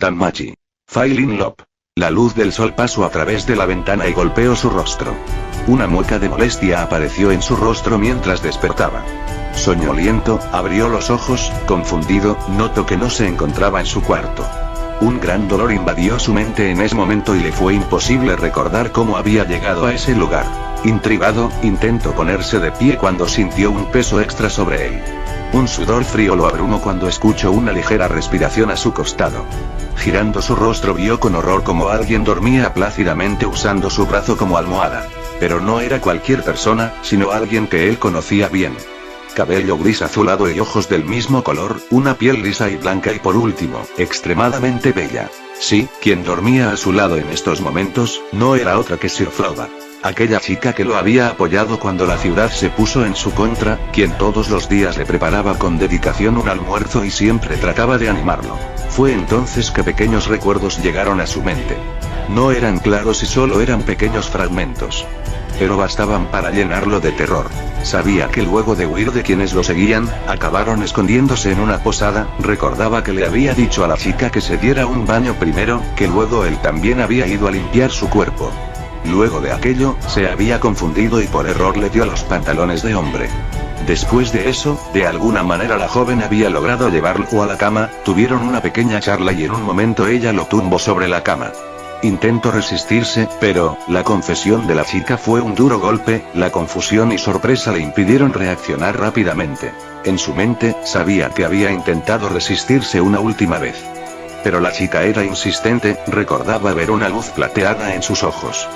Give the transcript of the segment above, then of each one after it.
Danmachi. Fall in love. La luz del sol pasó a través de la ventana y golpeó su rostro. Una mueca de molestia apareció en su rostro mientras despertaba. Soñoliento, abrió los ojos, confundido, notó que no se encontraba en su cuarto. Un gran dolor invadió su mente en ese momento y le fue imposible recordar cómo había llegado a ese lugar. Intrigado, intentó ponerse de pie cuando sintió un peso extra sobre él. Un sudor frío lo abrumó cuando escuchó una ligera respiración a su costado. Girando su rostro vio con horror como alguien dormía plácidamente usando su brazo como almohada. Pero no era cualquier persona, sino alguien que él conocía bien. Cabello gris azulado y ojos del mismo color, una piel lisa y blanca y por último, extremadamente bella. Sí, quien dormía a su lado en estos momentos, no era otra que Sir Froda. Aquella chica que lo había apoyado cuando la ciudad se puso en su contra, quien todos los días le preparaba con dedicación un almuerzo y siempre trataba de animarlo. Fue entonces que pequeños recuerdos llegaron a su mente. No eran claros y solo eran pequeños fragmentos. Pero bastaban para llenarlo de terror. Sabía que luego de huir de quienes lo seguían, acabaron escondiéndose en una posada. Recordaba que le había dicho a la chica que se diera un baño primero, que luego él también había ido a limpiar su cuerpo. Luego de aquello, se había confundido y por error le dio los pantalones de hombre. Después de eso, de alguna manera la joven había logrado llevarlo a la cama, tuvieron una pequeña charla y en un momento ella lo tumbó sobre la cama. Intentó resistirse, pero, la confesión de la chica fue un duro golpe, la confusión y sorpresa le impidieron reaccionar rápidamente. En su mente, sabía que había intentado resistirse una última vez. Pero la chica era insistente, recordaba ver una luz plateada en sus ojos.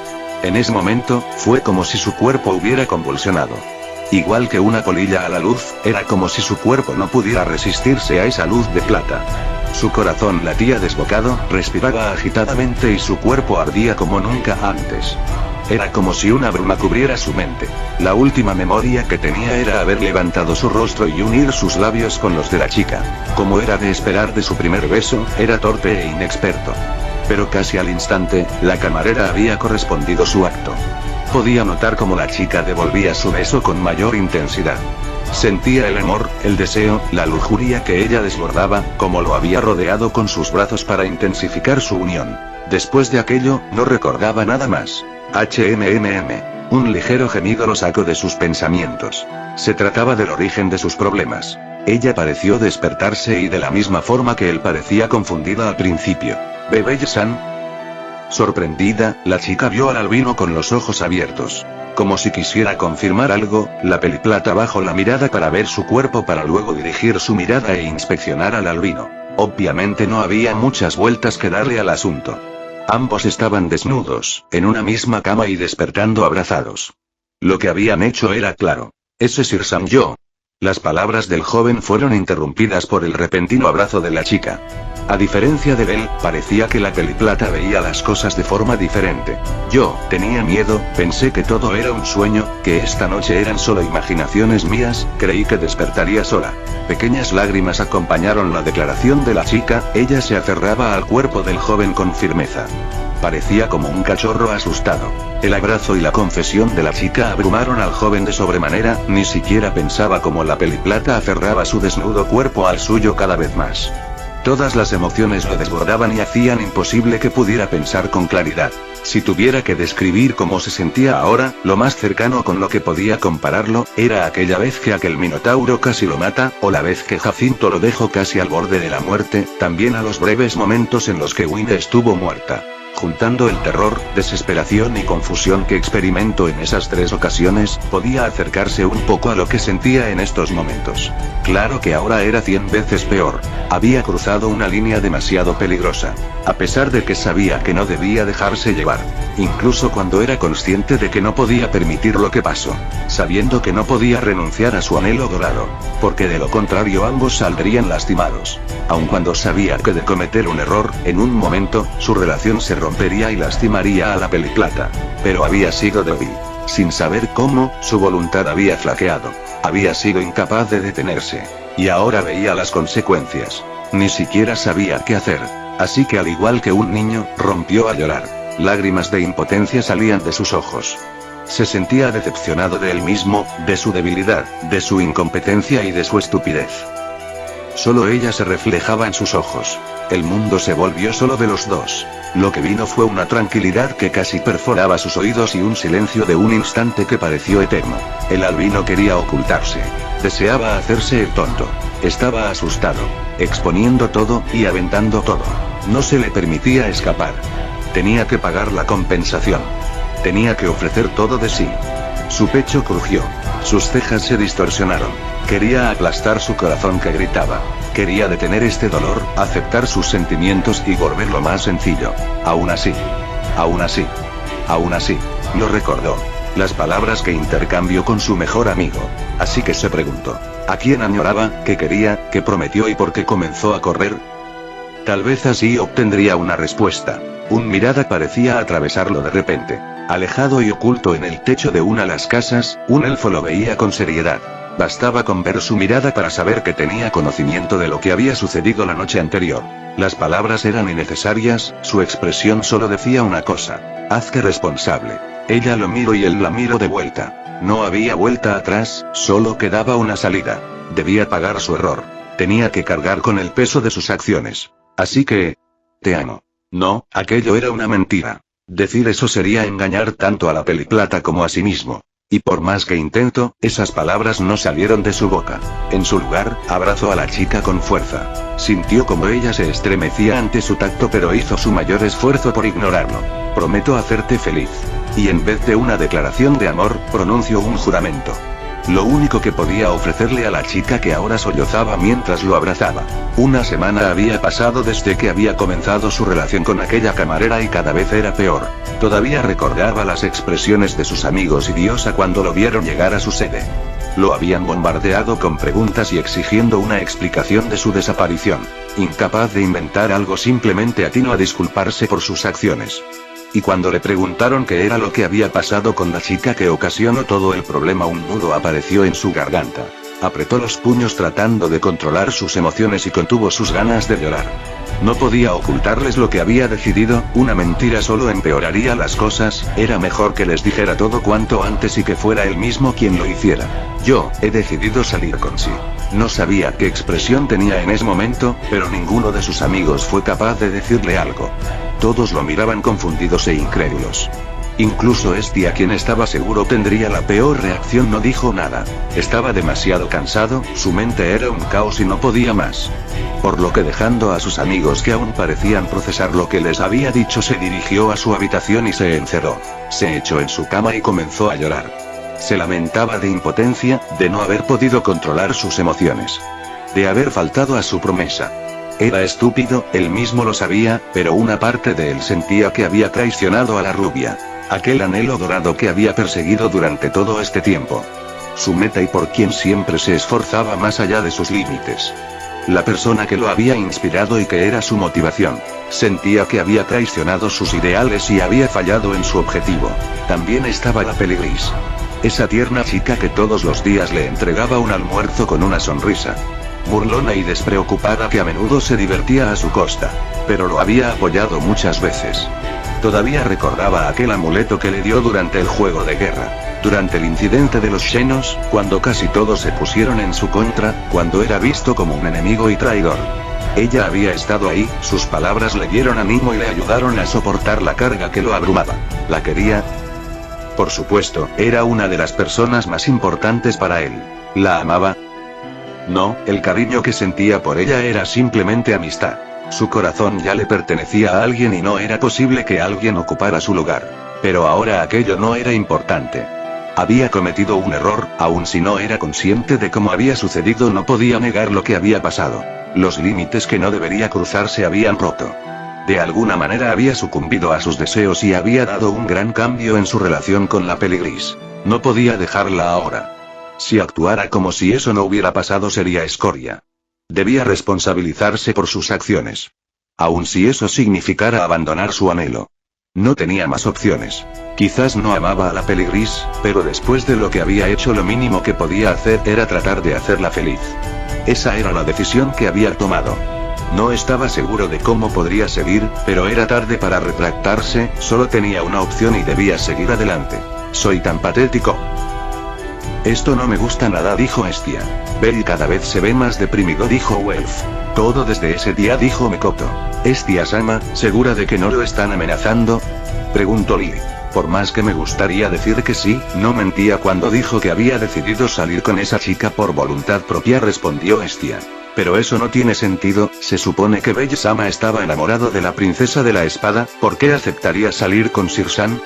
En ese momento, fue como si su cuerpo hubiera convulsionado. Igual que una colilla a la luz, era como si su cuerpo no pudiera resistirse a esa luz de plata. Su corazón latía desbocado, respiraba agitadamente y su cuerpo ardía como nunca antes. Era como si una bruma cubriera su mente. La última memoria que tenía era haber levantado su rostro y unir sus labios con los de la chica. Como era de esperar de su primer beso, era torpe e inexperto. Pero casi al instante, la camarera había correspondido su acto. Podía notar cómo la chica devolvía su beso con mayor intensidad. Sentía el amor, el deseo, la lujuria que ella desbordaba, como lo había rodeado con sus brazos para intensificar su unión. Después de aquello, no recordaba nada más. Un ligero gemido lo sacó de sus pensamientos. Se trataba del origen de sus problemas. Ella pareció despertarse y de la misma forma que él parecía confundida al principio. ¿Bebé-san? Sorprendida, la chica vio al albino con los ojos abiertos. Como si quisiera confirmar algo, la peliplata bajó la mirada para ver su cuerpo para luego dirigir su mirada e inspeccionar al albino. Obviamente no había muchas vueltas que darle al asunto. Ambos estaban desnudos, en una misma cama y despertando abrazados. Lo que habían hecho era claro. Ese Sir Sanjo. Las palabras del joven fueron interrumpidas por el repentino abrazo de la chica. A diferencia de él, parecía que la peliplata veía las cosas de forma diferente. Yo, tenía miedo, pensé que todo era un sueño, que esta noche eran solo imaginaciones mías, creí que despertaría sola. Pequeñas lágrimas acompañaron la declaración de la chica, ella se aferraba al cuerpo del joven con firmeza. Parecía como un cachorro asustado. El abrazo y la confesión de la chica abrumaron al joven de sobremanera, ni siquiera pensaba cómo la peliplata aferraba su desnudo cuerpo al suyo cada vez más. Todas las emociones lo desbordaban y hacían imposible que pudiera pensar con claridad. Si tuviera que describir cómo se sentía ahora, lo más cercano con lo que podía compararlo, era aquella vez que aquel minotauro casi lo mata, o la vez que Jacinto lo dejó casi al borde de la muerte, también a los breves momentos en los que Winnie estuvo muerta. Juntando el terror, desesperación y confusión que experimentó en esas 3 ocasiones, podía acercarse un poco a lo que sentía en estos momentos. Claro que ahora era 100 veces peor. Había cruzado una línea demasiado peligrosa. A pesar de que sabía que no debía dejarse llevar. Incluso cuando era consciente de que no podía permitir lo que pasó. Sabiendo que no podía renunciar a su anhelo dorado. Porque de lo contrario ambos saldrían lastimados. Aun cuando sabía que de cometer un error, en un momento, su relación se rompería y lastimaría a la peliplata. Pero había sido débil. Sin saber cómo, su voluntad había flaqueado. Había sido incapaz de detenerse. Y ahora veía las consecuencias. Ni siquiera sabía qué hacer. Así que al igual que un niño, rompió a llorar. Lágrimas de impotencia salían de sus ojos. Se sentía decepcionado de él mismo, de su debilidad, de su incompetencia y de su estupidez. Solo ella se reflejaba en sus ojos. El mundo se volvió solo de los dos. Lo que vino fue una tranquilidad que casi perforaba sus oídos y un silencio de un instante que pareció eterno. El albino quería ocultarse. Deseaba hacerse el tonto. Estaba asustado, exponiendo todo y aventando todo. No se le permitía escapar. Tenía que pagar la compensación. Tenía que ofrecer todo de sí. Su pecho crujió. Sus cejas se distorsionaron. Quería aplastar su corazón que gritaba. Quería detener este dolor, aceptar sus sentimientos y volverlo más sencillo. Aún así. Aún así. Aún así. Lo recordó. Las palabras que intercambió con su mejor amigo. Así que se preguntó. ¿A quién añoraba, qué quería, qué prometió y por qué comenzó a correr? Tal vez así obtendría una respuesta. Un mirada parecía atravesarlo de repente. Alejado y oculto en el techo de una de las casas, un elfo lo veía con seriedad. Bastaba con ver su mirada para saber que tenía conocimiento de lo que había sucedido la noche anterior. Las palabras eran innecesarias, su expresión solo decía una cosa. Hazte responsable. Ella lo miró y él la miró de vuelta. No había vuelta atrás, solo quedaba una salida. Debía pagar su error. Tenía que cargar con el peso de sus acciones. Así que... Te amo. No, aquello era una mentira. Decir eso sería engañar tanto a la Peliplata como a sí mismo. Y por más que intentó, esas palabras no salieron de su boca. En su lugar, abrazó a la chica con fuerza. Sintió como ella se estremecía ante su tacto, pero hizo su mayor esfuerzo por ignorarlo. Prometo hacerte feliz. Y en vez de una declaración de amor, pronunció un juramento. Lo único que podía ofrecerle a la chica que ahora sollozaba mientras lo abrazaba. Una semana había pasado desde que había comenzado su relación con aquella camarera y cada vez era peor. Todavía recordaba las expresiones de sus amigos y Diosa cuando lo vieron llegar a su sede. Lo habían bombardeado con preguntas y exigiendo una explicación de su desaparición. Incapaz de inventar algo, simplemente atinó a disculparse por sus acciones. Y cuando le preguntaron qué era lo que había pasado con la chica que ocasionó todo el problema, un nudo apareció en su garganta. Apretó los puños tratando de controlar sus emociones y contuvo sus ganas de llorar. No podía ocultarles lo que había decidido, una mentira solo empeoraría las cosas, era mejor que les dijera todo cuanto antes y que fuera él mismo quien lo hiciera. Yo, he decidido salir con sí. No sabía qué expresión tenía en ese momento, pero ninguno de sus amigos fue capaz de decirle algo. Todos lo miraban confundidos e incrédulos. Incluso Estia, quien estaba seguro tendría la peor reacción, no dijo nada. Estaba demasiado cansado, su mente era un caos y no podía más. Por lo que, dejando a sus amigos que aún parecían procesar lo que les había dicho, se dirigió a su habitación y se encerró. Se echó en su cama y comenzó a llorar. Se lamentaba de impotencia, de no haber podido controlar sus emociones. De haber faltado a su promesa. Era estúpido, él mismo lo sabía, pero una parte de él sentía que había traicionado a la rubia. Aquel anhelo dorado que había perseguido durante todo este tiempo. Su meta y por quien siempre se esforzaba más allá de sus límites. La persona que lo había inspirado y que era su motivación. Sentía que había traicionado sus ideales y había fallado en su objetivo. También estaba la Peligris. Esa tierna chica que todos los días le entregaba un almuerzo con una sonrisa. Burlona y despreocupada, que a menudo se divertía a su costa. Pero lo había apoyado muchas veces. Todavía recordaba aquel amuleto que le dio durante el juego de guerra. Durante el incidente de los Xenos, cuando casi todos se pusieron en su contra, cuando era visto como un enemigo y traidor. Ella había estado ahí, sus palabras le dieron ánimo y le ayudaron a soportar la carga que lo abrumaba. ¿La quería? Por supuesto, era una de las personas más importantes para él. ¿La amaba? No, el cariño que sentía por ella era simplemente amistad. Su corazón ya le pertenecía a alguien y no era posible que alguien ocupara su lugar. Pero ahora aquello no era importante. Había cometido un error, aun si no era consciente de cómo había sucedido, no podía negar lo que había pasado. Los límites que no debería cruzar se habían roto. De alguna manera había sucumbido a sus deseos y había dado un gran cambio en su relación con la Peligris. No podía dejarla ahora. Si actuara como si eso no hubiera pasado, sería escoria. Debía responsabilizarse por sus acciones. Aun si eso significara abandonar su anhelo. No tenía más opciones. Quizás no amaba a la Peligris, pero después de lo que había hecho, lo mínimo que podía hacer era tratar de hacerla feliz. Esa era la decisión que había tomado. No estaba seguro de cómo podría seguir, pero era tarde para retractarse, solo tenía una opción y debía seguir adelante. Soy tan patético. Esto no me gusta nada, dijo Estia. Bell cada vez se ve más deprimido, dijo Welf. Todo desde ese día, dijo Makoto. ¿Es tía-sama segura de que no lo están amenazando? Preguntó Lee. Por más que me gustaría decir que sí, no mentía cuando dijo que había decidido salir con esa chica por voluntad propia, respondió Estia. Pero eso no tiene sentido, se supone que Belle-sama estaba enamorado de la princesa de la espada, ¿por qué aceptaría salir con Shir-san?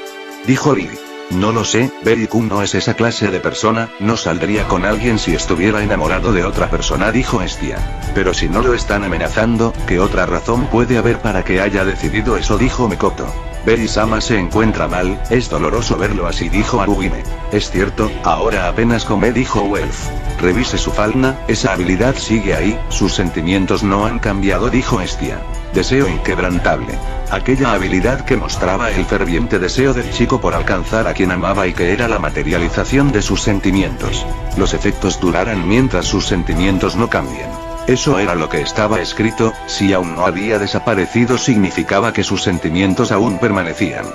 Dijo Lee. No lo sé, Belle-kun no es esa clase de persona, no saldría con alguien si estuviera enamorado de otra persona, dijo Estia. Pero si no lo están amenazando, ¿qué otra razón puede haber para que haya decidido eso?, dijo Makoto. Belle-sama se encuentra mal, es doloroso verlo así, dijo Arubime. Es cierto, ahora apenas come, dijo Welf. Revise su falda, esa habilidad sigue ahí, sus sentimientos no han cambiado, dijo Estia. Deseo inquebrantable. Aquella habilidad que mostraba el ferviente deseo del chico por alcanzar a quien amaba y que era la materialización de sus sentimientos. Los efectos durarán mientras sus sentimientos no cambien. Eso era lo que estaba escrito, si aún no había desaparecido significaba que sus sentimientos aún permanecían.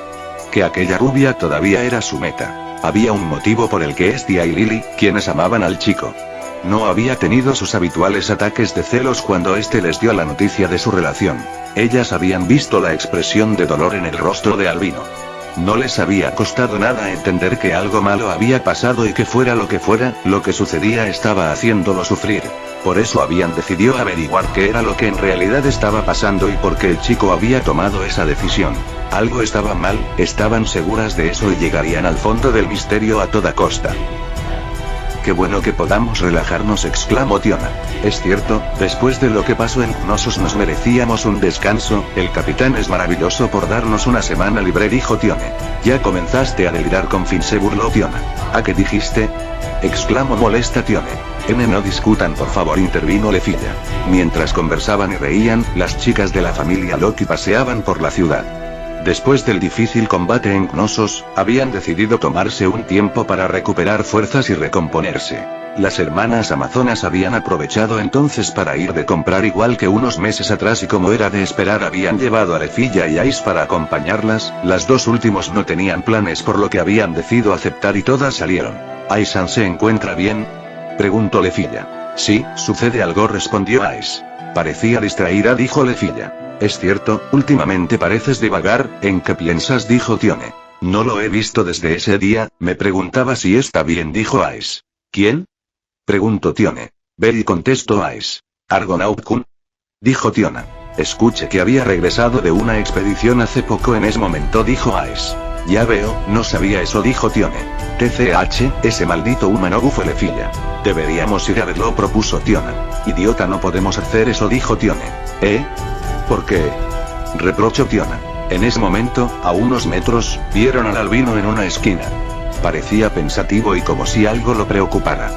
Que aquella rubia todavía era su meta. Había un motivo por el que Estia y Lily, quienes amaban al chico, no había tenido sus habituales ataques de celos cuando este les dio la noticia de su relación. Ellas habían visto la expresión de dolor en el rostro de Albino. No les había costado nada entender que algo malo había pasado y que fuera, lo que sucedía estaba haciéndolo sufrir. Por eso habían decidido averiguar qué era lo que en realidad estaba pasando y por qué el chico había tomado esa decisión. Algo estaba mal, estaban seguras de eso y llegarían al fondo del misterio a toda costa. Qué bueno que podamos relajarnos, exclamó Tiona. Es cierto, después de lo que pasó en Knossos nos merecíamos un descanso, el capitán es maravilloso por darnos una semana libre, dijo Tione. Ya comenzaste a delirar con Finn, se burló Tiona. ¿A qué dijiste? Exclamó molesta Tione. No discutan por favor, intervino Lefilla. Mientras conversaban y reían, las chicas de la familia Loki paseaban por la ciudad. Después del difícil combate en Knossos, habían decidido tomarse un tiempo para recuperar fuerzas y recomponerse. Las hermanas amazonas habían aprovechado entonces para ir de comprar igual que unos meses atrás y como era de esperar habían llevado a Lefilla y Ice para acompañarlas, las dos últimos no tenían planes por lo que habían decidido aceptar y todas salieron. ¿Aisan se encuentra bien?, preguntó Lefilla. Sí, sucede algo, respondió Ice. Parecía distraída, dijo Lefilla. Es cierto, últimamente pareces divagar, ¿en qué piensas?, dijo Tione. No lo he visto desde ese día, me preguntaba si está bien, dijo Ice. ¿Quién?, preguntó Tione. Bell, contestó Ice. ¿Argonaut-kun?, dijo Tiona. Escuché que había regresado de una expedición hace poco, en ese momento, dijo Ice. Ya veo, no sabía eso, dijo Tione. TCH, ese maldito humano, bufó Lefilla. Deberíamos ir a verlo, propuso Tiona. Idiota, no podemos hacer eso, dijo Tione. ¿Por qué?, reprochó Tiona. En ese momento, a unos metros, vieron al albino en una esquina. Parecía pensativo y como si algo lo preocupara.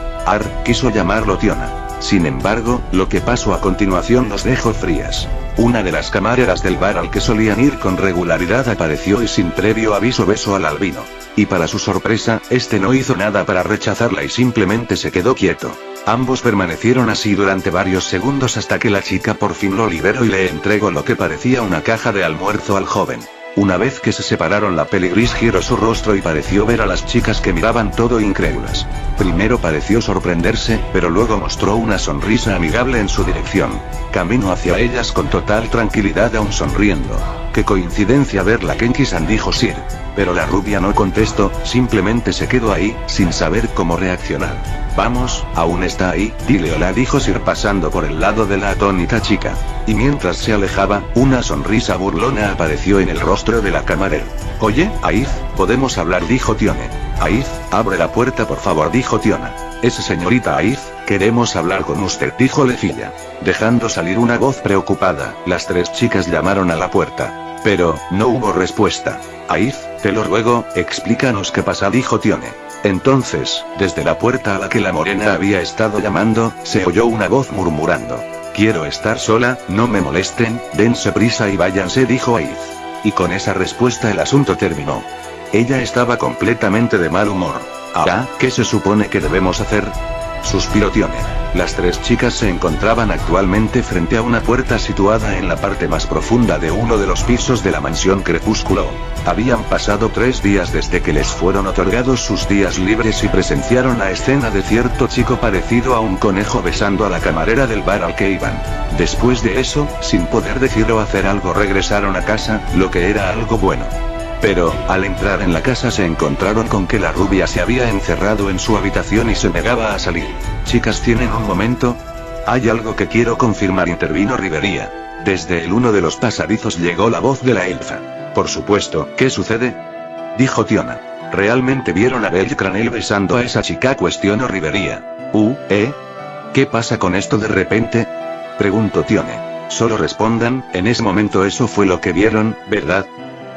Quiso llamarlo Tiona. Sin embargo, lo que pasó a continuación nos dejó frías. Una de las camareras del bar al que solían ir con regularidad apareció y sin previo aviso besó al albino. Y para su sorpresa, este no hizo nada para rechazarla y simplemente se quedó quieto. Ambos permanecieron así durante varios segundos hasta que la chica por fin lo liberó y le entregó lo que parecía una caja de almuerzo al joven. Una vez que se separaron, la peligris giró su rostro y pareció ver a las chicas que miraban todo incrédulas. Primero pareció sorprenderse, pero luego mostró una sonrisa amigable en su dirección. Caminó hacia ellas con total tranquilidad, aún sonriendo. Qué coincidencia verla, Kenki-san, dijo Sir. Pero la rubia no contestó, simplemente se quedó ahí, sin saber cómo reaccionar. Vamos, aún está ahí, dile hola, dijo Sir pasando por el lado de la atónita chica. Y mientras se alejaba, una sonrisa burlona apareció en el rostro de la camarera. Oye, Aiz, podemos hablar, dijo Tione. Aiz, abre la puerta por favor, dijo Tiona. Señorita Aiz, queremos hablar con usted, dijo Lefilla. Dejando salir una voz preocupada, las tres chicas llamaron a la puerta. Pero, no hubo respuesta. Aiz, te lo ruego, explícanos qué pasa, dijo Tione. Entonces, desde la puerta a la que la morena había estado llamando, se oyó una voz murmurando. Quiero estar sola, no me molesten, dense prisa y váyanse, dijo Aiz. Y con esa respuesta el asunto terminó. Ella estaba completamente de mal humor. ¿Qué se supone que debemos hacer?, Suspiró Tione. Las tres chicas se encontraban actualmente frente a una puerta situada en la parte más profunda de uno de los pisos de la mansión Crepúsculo. Habían pasado 3 días desde que les fueron otorgados sus días libres y presenciaron la escena de cierto chico parecido a un conejo besando a la camarera del bar al que iban. Después de eso, sin poder decir o hacer algo, regresaron a casa, lo que era algo bueno. Pero, al entrar en la casa se encontraron con que la rubia se había encerrado en su habitación y se negaba a salir. Chicas, ¿tienen un momento? Hay algo que quiero confirmar, intervino Rivería. Desde uno de los pasadizos llegó la voz de la elfa. Por supuesto, ¿qué sucede? Dijo Tiona. ¿Realmente vieron a Belle Cranel besando a esa chica?, cuestionó Rivería. ¿Qué pasa con esto de repente? Preguntó Tione. Solo respondan, en ese momento eso fue lo que vieron, ¿verdad?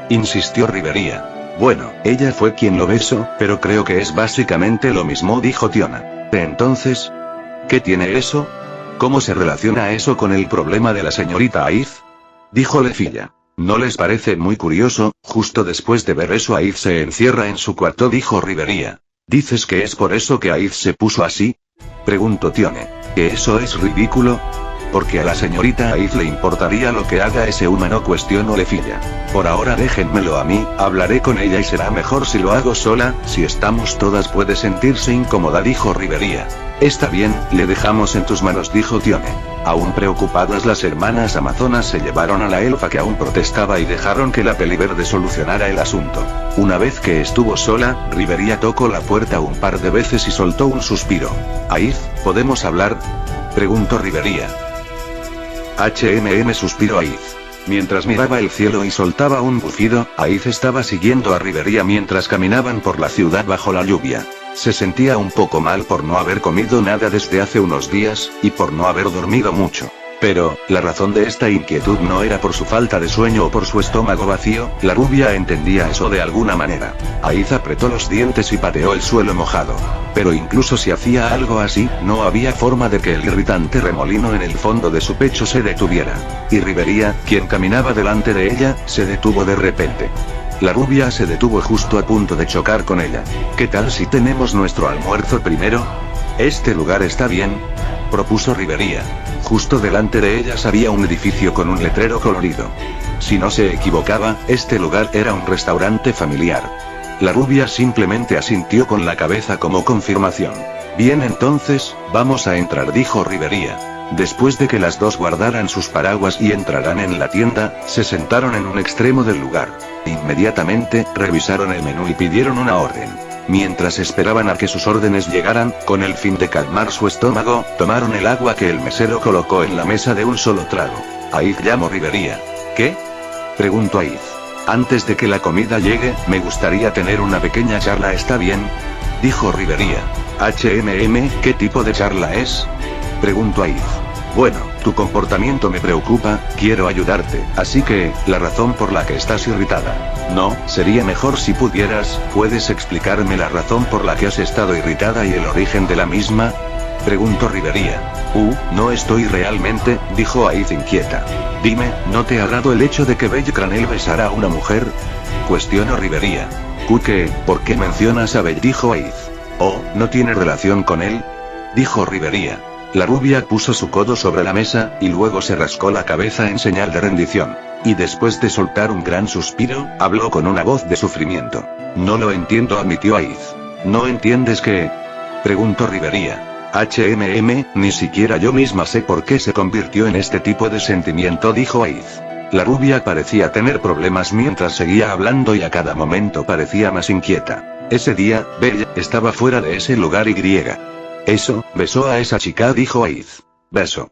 Insistió Rivería. Bueno, ella fue quien lo besó, pero creo que es básicamente lo mismo, dijo Tiona. Entonces, ¿qué tiene eso? ¿Cómo se relaciona eso con el problema de la señorita Aiz? Dijo Lefilla. ¿No les parece muy curioso? Justo después de ver eso, Aiz se encierra en su cuarto, dijo Rivería. ¿Dices que es por eso que Aiz se puso así? Preguntó Tione. ¿Que eso es ridículo? Porque a la señorita Aiz le importaría lo que haga ese humano, cuestionó Lefilla. Por ahora déjenmelo a mí, hablaré con ella y será mejor si lo hago sola. Si estamos todas puede sentirse incómoda, dijo Rivería. Está bien, le dejamos en tus manos, dijo Tione. Aún preocupadas, las hermanas amazonas se llevaron a la elfa que aún protestaba y dejaron que la Peliverde solucionara el asunto. Una vez que estuvo sola, Rivería tocó la puerta un par de veces y soltó un suspiro. Aiz, ¿podemos hablar? Preguntó Rivería. Suspiró Aiz. Mientras miraba el cielo y soltaba un bufido, Aiz estaba siguiendo a Rivería mientras caminaban por la ciudad bajo la lluvia. Se sentía un poco mal por no haber comido nada desde hace unos días, y por no haber dormido mucho. Pero, la razón de esta inquietud no era por su falta de sueño o por su estómago vacío, la rubia entendía eso de alguna manera. Aiz apretó los dientes y pateó el suelo mojado. Pero incluso si hacía algo así, no había forma de que el irritante remolino en el fondo de su pecho se detuviera. Y Rivería, quien caminaba delante de ella, se detuvo de repente. La rubia se detuvo justo a punto de chocar con ella. ¿Qué tal si tenemos nuestro almuerzo primero? Este lugar está bien, propuso Rivería. Justo delante de ellas había un edificio con un letrero colorido. Si no se equivocaba, este lugar era un restaurante familiar. La rubia simplemente asintió con la cabeza como confirmación. Bien, entonces, vamos a entrar, dijo Rivería. Después de que las dos guardaran sus paraguas y entraran en la tienda, se sentaron en un extremo del lugar. Inmediatamente, revisaron el menú y pidieron una orden. Mientras esperaban a que sus órdenes llegaran, con el fin de calmar su estómago, tomaron el agua que el mesero colocó en la mesa de un solo trago. Aiz, llamó Rivería. ¿Qué? Preguntó Aiz. Antes de que la comida llegue, me gustaría tener una pequeña charla, ¿está bien? Dijo Rivería. ¿Qué tipo de charla es? Preguntó Aiz. Bueno, tu comportamiento me preocupa, quiero ayudarte, así que, la razón por la que estás irritada. No, sería mejor si pudieras, ¿puedes explicarme la razón por la que has estado irritada y el origen de la misma? Preguntó Rivería. No estoy realmente, dijo Aiz inquieta. Dime, ¿no te agrado el hecho de que Belle Cranel besara a una mujer? Cuestionó Rivería. ¿Por qué mencionas a Belle?, dijo Aiz. ¿No tiene relación con él? Dijo Rivería. La rubia puso su codo sobre la mesa, y luego se rascó la cabeza en señal de rendición. Y después de soltar un gran suspiro, habló con una voz de sufrimiento. No lo entiendo, admitió Aiz. ¿No entiendes qué? Preguntó Rivería. Ni siquiera yo misma sé por qué se convirtió en este tipo de sentimiento, dijo Aiz. La rubia parecía tener problemas mientras seguía hablando y a cada momento parecía más inquieta. Ese día, Belle estaba fuera de ese lugar y Eso, besó a esa chica, dijo Aiz. Beso.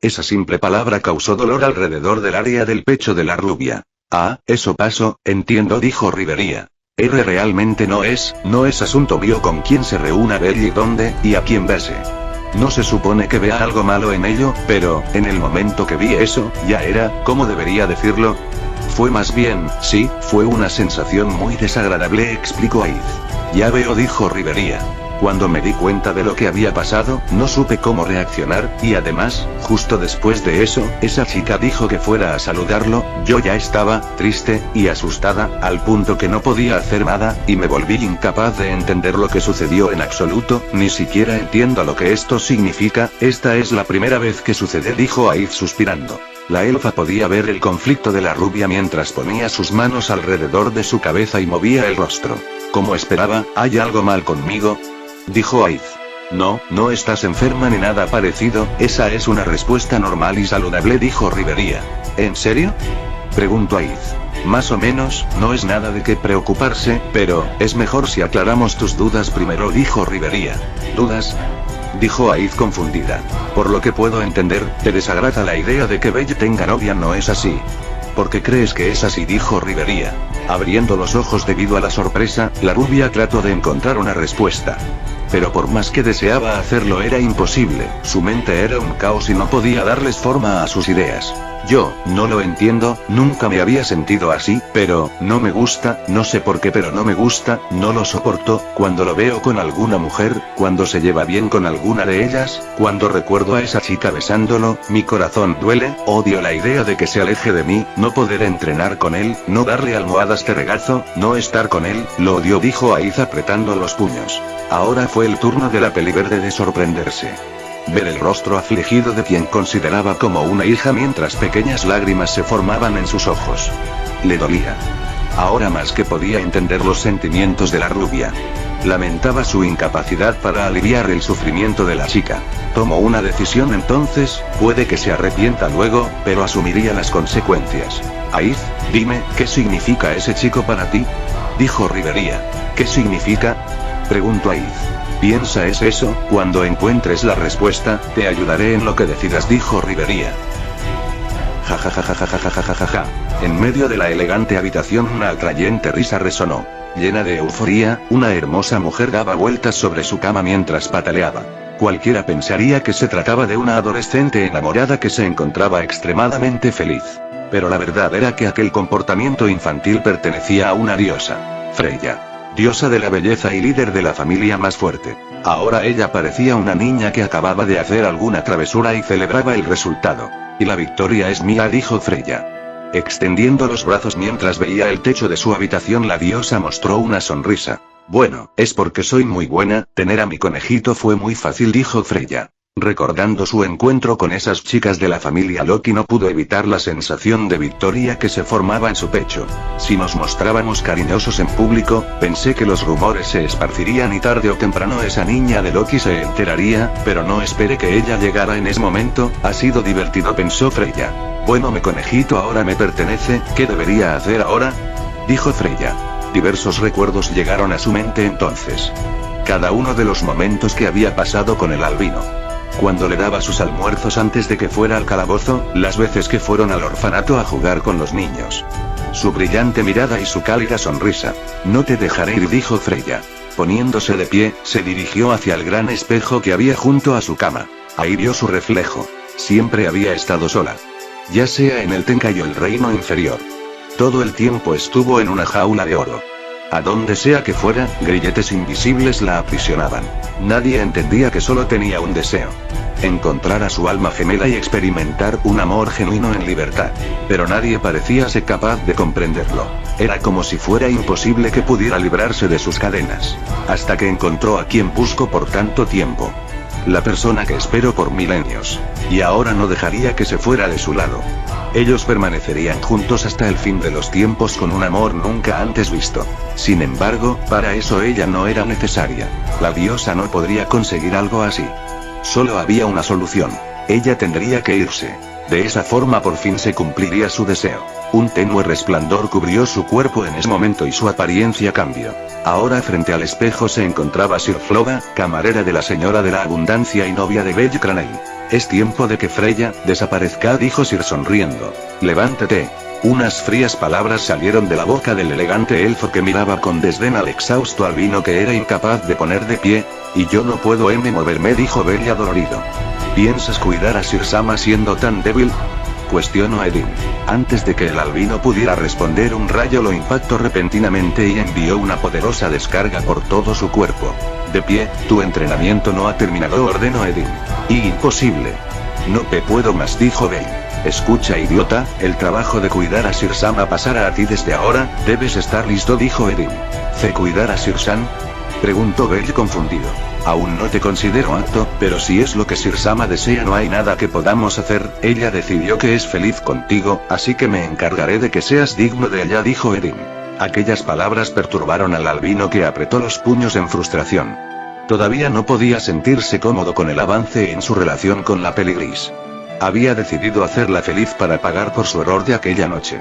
Esa simple palabra causó dolor alrededor del área del pecho de la rubia. Eso pasó, entiendo, dijo Rivería. Realmente no es asunto mío con quién se reúna Belle y dónde, y a quién bese. No se supone que vea algo malo en ello, pero, en el momento que vi eso, ya era, ¿cómo debería decirlo? Fue más bien, sí, fue una sensación muy desagradable, explicó Aiz. Ya veo, dijo Rivería. Cuando me di cuenta de lo que había pasado, no supe cómo reaccionar, y además, justo después de eso, esa chica dijo que fuera a saludarlo, yo ya estaba, triste, y asustada, al punto que no podía hacer nada, y me volví incapaz de entender lo que sucedió en absoluto, ni siquiera entiendo lo que esto significa, esta es la primera vez que sucede, dijo Aid suspirando. La elfa podía ver el conflicto de la rubia mientras ponía sus manos alrededor de su cabeza y movía el rostro. Como esperaba, ¿hay algo mal conmigo?, dijo Aid. No, no estás enferma ni nada parecido, esa es una respuesta normal y saludable, dijo Rivería. ¿En serio?, preguntó Aid. Más o menos, no es nada de qué preocuparse, pero, es mejor si aclaramos tus dudas primero, dijo Rivería. ¿Dudas?, dijo Aid confundida. Por lo que puedo entender, te desagrada la idea de que Belle tenga novia, ¿no es así? ¿Por qué crees que es así?, dijo Rivería. Abriendo los ojos debido a la sorpresa, la rubia trató de encontrar una respuesta. Pero por más que deseaba hacerlo era imposible, su mente era un caos y no podía darles forma a sus ideas. Yo, no lo entiendo, nunca me había sentido así, pero, no me gusta, no sé por qué pero no me gusta, no lo soporto, cuando lo veo con alguna mujer, cuando se lleva bien con alguna de ellas, cuando recuerdo a esa chica besándolo, mi corazón duele, odio la idea de que se aleje de mí, no poder entrenar con él, no darle almohadas de regazo, no estar con él, lo odio, dijo Aid apretando los puños. Ahora fue el turno de la peliverde de sorprenderse. Ver el rostro afligido de quien consideraba como una hija mientras pequeñas lágrimas se formaban en sus ojos. Le dolía. Ahora más que podía entender los sentimientos de la rubia. Lamentaba su incapacidad para aliviar el sufrimiento de la chica. Tomó una decisión entonces, puede que se arrepienta luego, pero asumiría las consecuencias. Aid, dime, ¿qué significa ese chico para ti?, dijo Rivería. ¿Qué significa?, preguntó Aid. Piensa es eso, cuando encuentres la respuesta, te ayudaré en lo que decidas, dijo Rivería. Ja. En medio de la elegante habitación una atrayente risa resonó. Llena de euforía, una hermosa mujer daba vueltas sobre su cama mientras pataleaba. Cualquiera pensaría que se trataba de una adolescente enamorada que se encontraba extremadamente feliz. Pero la verdad era que aquel comportamiento infantil pertenecía a una diosa. Freya. Diosa de la belleza y líder de la familia más fuerte. Ahora ella parecía una niña que acababa de hacer alguna travesura y celebraba el resultado. Y la victoria es mía, dijo Freya. Extendiendo los brazos mientras veía el techo de su habitación, la diosa mostró una sonrisa. Bueno, es porque soy muy buena, tener a mi conejito fue muy fácil, dijo Freya. Recordando su encuentro con esas chicas de la familia Loki no pudo evitar la sensación de victoria que se formaba en su pecho. Si nos mostrábamos cariñosos en público, pensé que los rumores se esparcirían y tarde o temprano esa niña de Loki se enteraría, pero no esperé que ella llegara en ese momento, ha sido divertido, pensó Freya. Bueno, mi conejito ahora me pertenece, ¿qué debería hacer ahora?, dijo Freya. Diversos recuerdos llegaron a su mente entonces. Cada uno de los momentos que había pasado con el albino. Cuando le daba sus almuerzos antes de que fuera al calabozo, las veces que fueron al orfanato a jugar con los niños. Su brillante mirada y su cálida sonrisa. No te dejaré ir, dijo Freya. Poniéndose de pie, se dirigió hacia el gran espejo que había junto a su cama. Ahí vio su reflejo. Siempre había estado sola. Ya sea en el Tenkai o el reino inferior. Todo el tiempo estuvo en una jaula de oro. A donde sea que fuera, grilletes invisibles la aprisionaban. Nadie entendía que solo tenía un deseo. Encontrar a su alma gemela y experimentar un amor genuino en libertad. Pero nadie parecía ser capaz de comprenderlo. Era como si fuera imposible que pudiera librarse de sus cadenas. Hasta que encontró a quien buscó por tanto tiempo. La persona que esperó por milenios. Y ahora no dejaría que se fuera de su lado. Ellos permanecerían juntos hasta el fin de los tiempos con un amor nunca antes visto. Sin embargo, para eso ella no era necesaria. La diosa no podría conseguir algo así. Solo había una solución. Ella tendría que irse. De esa forma por fin se cumpliría su deseo. Un tenue resplandor cubrió su cuerpo en ese momento y su apariencia cambió. Ahora frente al espejo se encontraba Sir Floga, camarera de la señora de la abundancia y novia de Belle Craney. Es tiempo de que Freya desaparezca, dijo Sir sonriendo. Levántate. Unas frías palabras salieron de la boca del elegante elfo que miraba con desdén al exhausto albino que era incapaz de poner de pie. Y yo no puedo moverme, dijo Belle dolorido. ¿Piensas cuidar a Sir Sama siendo tan débil?, Cuestionó Edin. Antes de que el albino pudiera responder, un rayo lo impactó repentinamente y envió una poderosa descarga por todo su cuerpo. De pie, tu entrenamiento no ha terminado, ordenó Edin. Imposible. No puedo más, dijo Bell. Escucha, idiota, el trabajo de cuidar a Shir-sama pasará a ti desde ahora, debes estar listo, dijo Edin. ¿Cuidar a Shir-san? Preguntó Bell confundido. Aún no te considero apto, pero si es lo que Shir-sama desea no hay nada que podamos hacer, ella decidió que es feliz contigo, así que me encargaré de que seas digno de ella, dijo Edin. Aquellas palabras perturbaron al albino, que apretó los puños en frustración. Todavía no podía sentirse cómodo con el avance en su relación con la Peligris. Había decidido hacerla feliz para pagar por su error de aquella noche.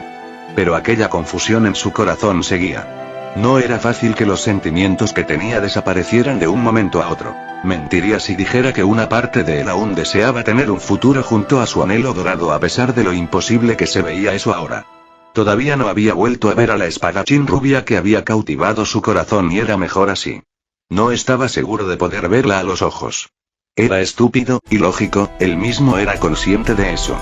Pero aquella confusión en su corazón seguía. No era fácil que los sentimientos que tenía desaparecieran de un momento a otro. Mentiría si dijera que una parte de él aún deseaba tener un futuro junto a su anhelo dorado, a pesar de lo imposible que se veía eso ahora. Todavía no había vuelto a ver a la espadachín rubia que había cautivado su corazón, y era mejor así. No estaba seguro de poder verla a los ojos. Era estúpido, ilógico, él mismo era consciente de eso.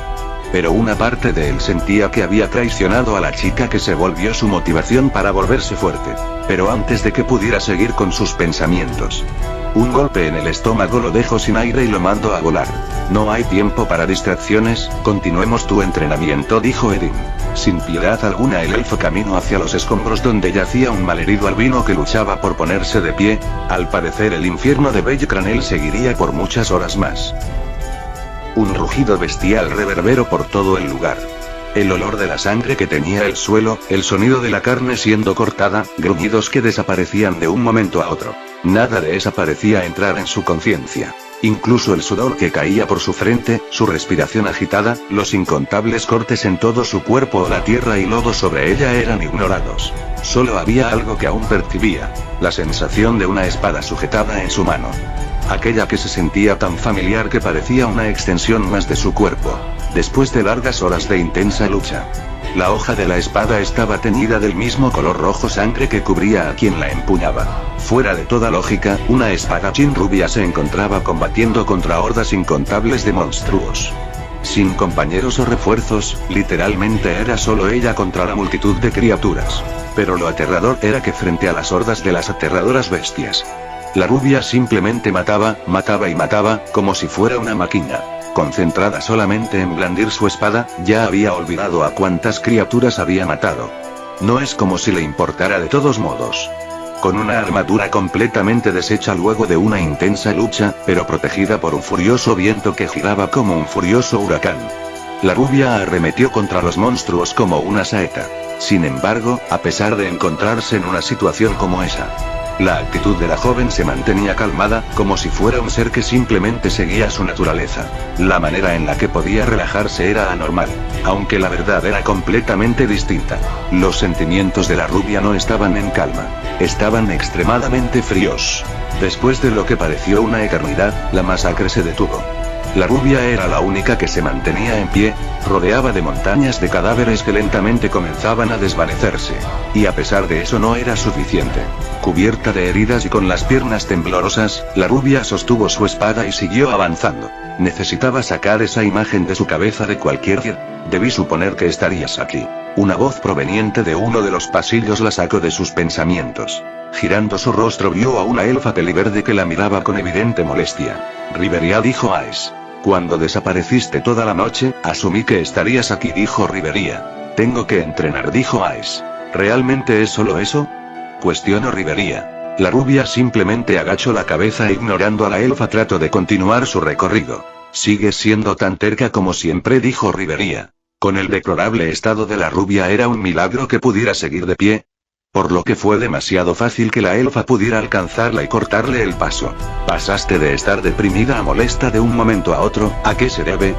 Pero una parte de él sentía que había traicionado a la chica que se volvió su motivación para volverse fuerte. Pero antes de que pudiera seguir con sus pensamientos, un golpe en el estómago lo dejó sin aire y lo mandó a volar. No hay tiempo para distracciones, continuemos tu entrenamiento, dijo Edin. Sin piedad alguna el elfo caminó hacia los escombros donde yacía un malherido albino que luchaba por ponerse de pie. Al parecer el infierno de Belcranel seguiría por muchas horas más. Un rugido bestial reverberó por todo el lugar. El olor de la sangre que tenía el suelo, el sonido de la carne siendo cortada, gruñidos que desaparecían de un momento a otro. Nada de eso parecía entrar en su conciencia. Incluso el sudor que caía por su frente, su respiración agitada, los incontables cortes en todo su cuerpo o la tierra y lodo sobre ella eran ignorados. Solo había algo que aún percibía: la sensación de una espada sujetada en su mano. Aquella que se sentía tan familiar que parecía una extensión más de su cuerpo. Después de largas horas de intensa lucha, la hoja de la espada estaba teñida del mismo color rojo sangre que cubría a quien la empuñaba. Fuera de toda lógica, una espadachín rubia se encontraba combatiendo contra hordas incontables de monstruos. Sin compañeros o refuerzos, literalmente era solo ella contra la multitud de criaturas. Pero lo aterrador era que frente a las hordas de las aterradoras bestias, la rubia simplemente mataba, mataba y mataba, como si fuera una máquina. Concentrada solamente en blandir su espada, ya había olvidado a cuántas criaturas había matado. No es como si le importara de todos modos. Con una armadura completamente deshecha luego de una intensa lucha, pero protegida por un furioso viento que giraba como un furioso huracán, la rubia arremetió contra los monstruos como una saeta. Sin embargo, a pesar de encontrarse en una situación como esa, la actitud de la joven se mantenía calmada, como si fuera un ser que simplemente seguía su naturaleza. La manera en la que podía relajarse era anormal, aunque la verdad era completamente distinta. Los sentimientos de la rubia no estaban en calma, estaban extremadamente fríos. Después de lo que pareció una eternidad, la masacre se detuvo. La rubia era la única que se mantenía en pie, rodeada de montañas de cadáveres que lentamente comenzaban a desvanecerse. Y a pesar de eso no era suficiente. Cubierta de heridas y con las piernas temblorosas, la rubia sostuvo su espada y siguió avanzando. Necesitaba sacar esa imagen de su cabeza de cualquier día. Debí suponer que estarías aquí. Una voz proveniente de uno de los pasillos la sacó de sus pensamientos. Girando su rostro vio a una elfa peliverde que la miraba con evidente molestia. Riveria, dijo Aes. Cuando desapareciste toda la noche, asumí que estarías aquí, dijo Riveria. Tengo que entrenar, dijo Aes. ¿Realmente es solo eso?, cuestionó Riveria. La rubia simplemente agachó la cabeza ignorando a la elfa. Trató de continuar su recorrido. Sigues siendo tan terca como siempre, dijo Riveria. Con el deplorable estado de la rubia era un milagro que pudiera seguir de pie, por lo que fue demasiado fácil que la elfa pudiera alcanzarla y cortarle el paso. Pasaste de estar deprimida a molesta de un momento a otro, ¿a qué se debe?,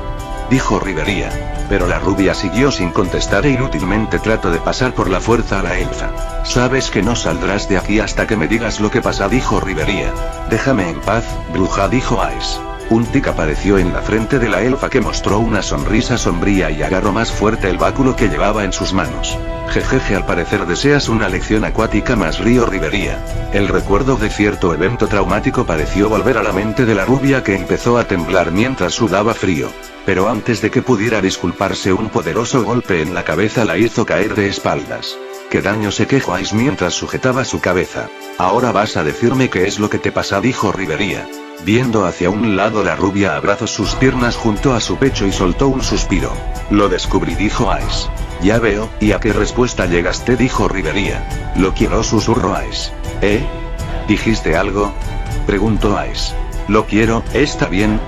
dijo Riveria. Pero la rubia siguió sin contestar e inútilmente trató de pasar por la fuerza a la elfa. Sabes que no saldrás de aquí hasta que me digas lo que pasa, dijo Riveria. Déjame en paz, bruja, dijo Aes. Un tic apareció en la frente de la elfa que mostró una sonrisa sombría y agarró más fuerte el báculo que llevaba en sus manos. Jejeje, al parecer deseas una lección acuática más, río Rivería. El recuerdo de cierto evento traumático pareció volver a la mente de la rubia, que empezó a temblar mientras sudaba frío. Pero antes de que pudiera disculparse, un poderoso golpe en la cabeza la hizo caer de espaldas. ¿Qué daño?, se quejó Ice mientras sujetaba su cabeza. Ahora vas a decirme qué es lo que te pasa, dijo Rivería. Viendo hacia un lado, la rubia abrazó sus piernas junto a su pecho y soltó un suspiro. Lo descubrí, dijo Ice. Ya veo, ¿y a qué respuesta llegaste?, dijo Rivería. Lo quiero, susurró Ice. ¿Dijiste algo?, preguntó Ice. Lo quiero, ¿está bien?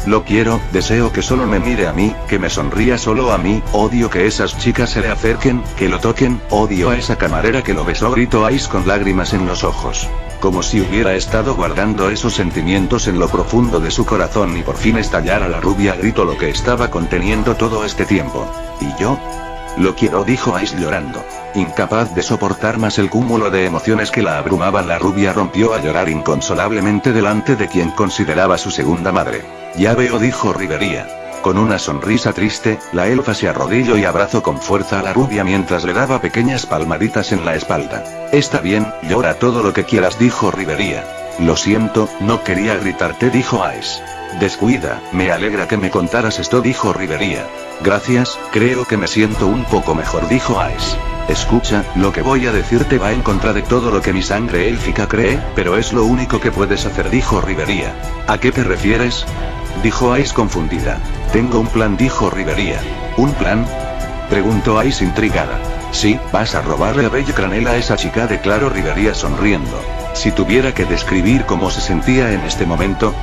Lo quiero, deseo que solo me mire a mí, que me sonría solo a mí, odio que esas chicas se le acerquen, que lo toquen, odio a esa camarera que lo besó, gritó Ice con lágrimas en los ojos. Como si hubiera estado guardando esos sentimientos en lo profundo de su corazón y por fin estallara, la rubia gritó lo que estaba conteniendo todo este tiempo. ¿Y yo? Lo quiero, dijo Ice llorando. Incapaz de soportar más el cúmulo de emociones que la abrumaban, la rubia rompió a llorar inconsolablemente delante de quien consideraba su segunda madre. Ya veo, dijo Rivería. Con una sonrisa triste, la elfa se arrodilló y abrazó con fuerza a la rubia mientras le daba pequeñas palmaditas en la espalda. Está bien, llora todo lo que quieras, dijo Rivería. Lo siento, no quería gritarte, dijo Ice. Descuida, me alegra que me contaras esto, dijo Rivería. Gracias, creo que me siento un poco mejor, dijo Ice. Escucha, lo que voy a decirte va en contra de todo lo que mi sangre élfica cree, pero es lo único que puedes hacer, dijo Rivería. ¿A qué te refieres?, dijo Ice confundida. Tengo un plan, dijo Rivería. ¿Un plan?, preguntó Ice intrigada. Sí, vas a robarle a Belle Cranel a esa chica, declaró Rivería sonriendo. Si tuviera que describir cómo se sentía en este momento,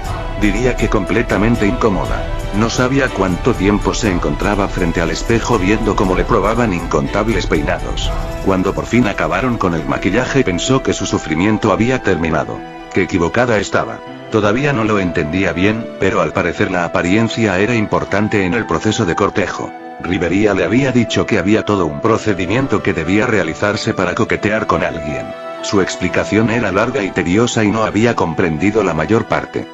diría que completamente incómoda. No sabía cuánto tiempo se encontraba frente al espejo viendo cómo le probaban incontables peinados. Cuando por fin acabaron con el maquillaje, pensó que su sufrimiento había terminado. Qué equivocada estaba. Todavía no lo entendía bien, pero al parecer la apariencia era importante en el proceso de cortejo. Rivería le había dicho que había todo un procedimiento que debía realizarse para coquetear con alguien. Su explicación era larga y tediosa y no había comprendido la mayor parte.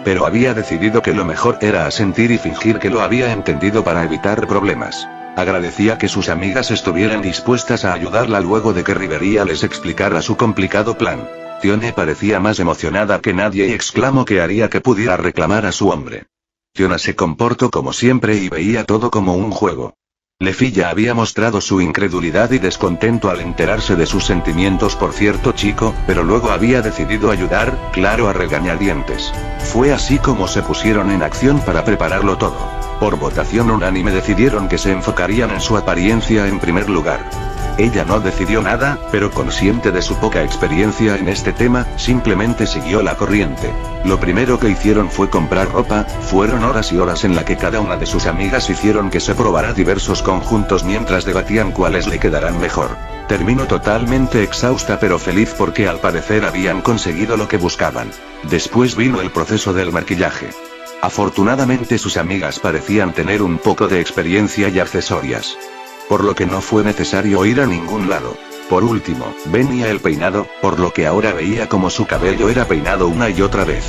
Pero había decidido que lo mejor era asentir y fingir que lo había entendido para evitar problemas. Agradecía que sus amigas estuvieran dispuestas a ayudarla luego de que Rivería les explicara su complicado plan. Tione parecía más emocionada que nadie y exclamó que haría que pudiera reclamar a su hombre. Tiona se comportó como siempre y veía todo como un juego. Lefi ya había mostrado su incredulidad y descontento al enterarse de sus sentimientos por cierto chico, pero luego había decidido ayudar, claro, a regañadientes. Fue así como se pusieron en acción para prepararlo todo. Por votación unánime decidieron que se enfocarían en su apariencia en primer lugar. Ella no decidió nada, pero consciente de su poca experiencia en este tema, simplemente siguió la corriente. Lo primero que hicieron fue comprar ropa, fueron horas y horas en la que cada una de sus amigas hicieron que se probara diversos conjuntos mientras debatían cuáles le quedarán mejor. Terminó totalmente exhausta pero feliz porque al parecer habían conseguido lo que buscaban. Después vino el proceso del maquillaje. Afortunadamente sus amigas parecían tener un poco de experiencia y accesorias, por lo que no fue necesario ir a ningún lado. Por último, venía el peinado, por lo que ahora veía como su cabello era peinado una y otra vez.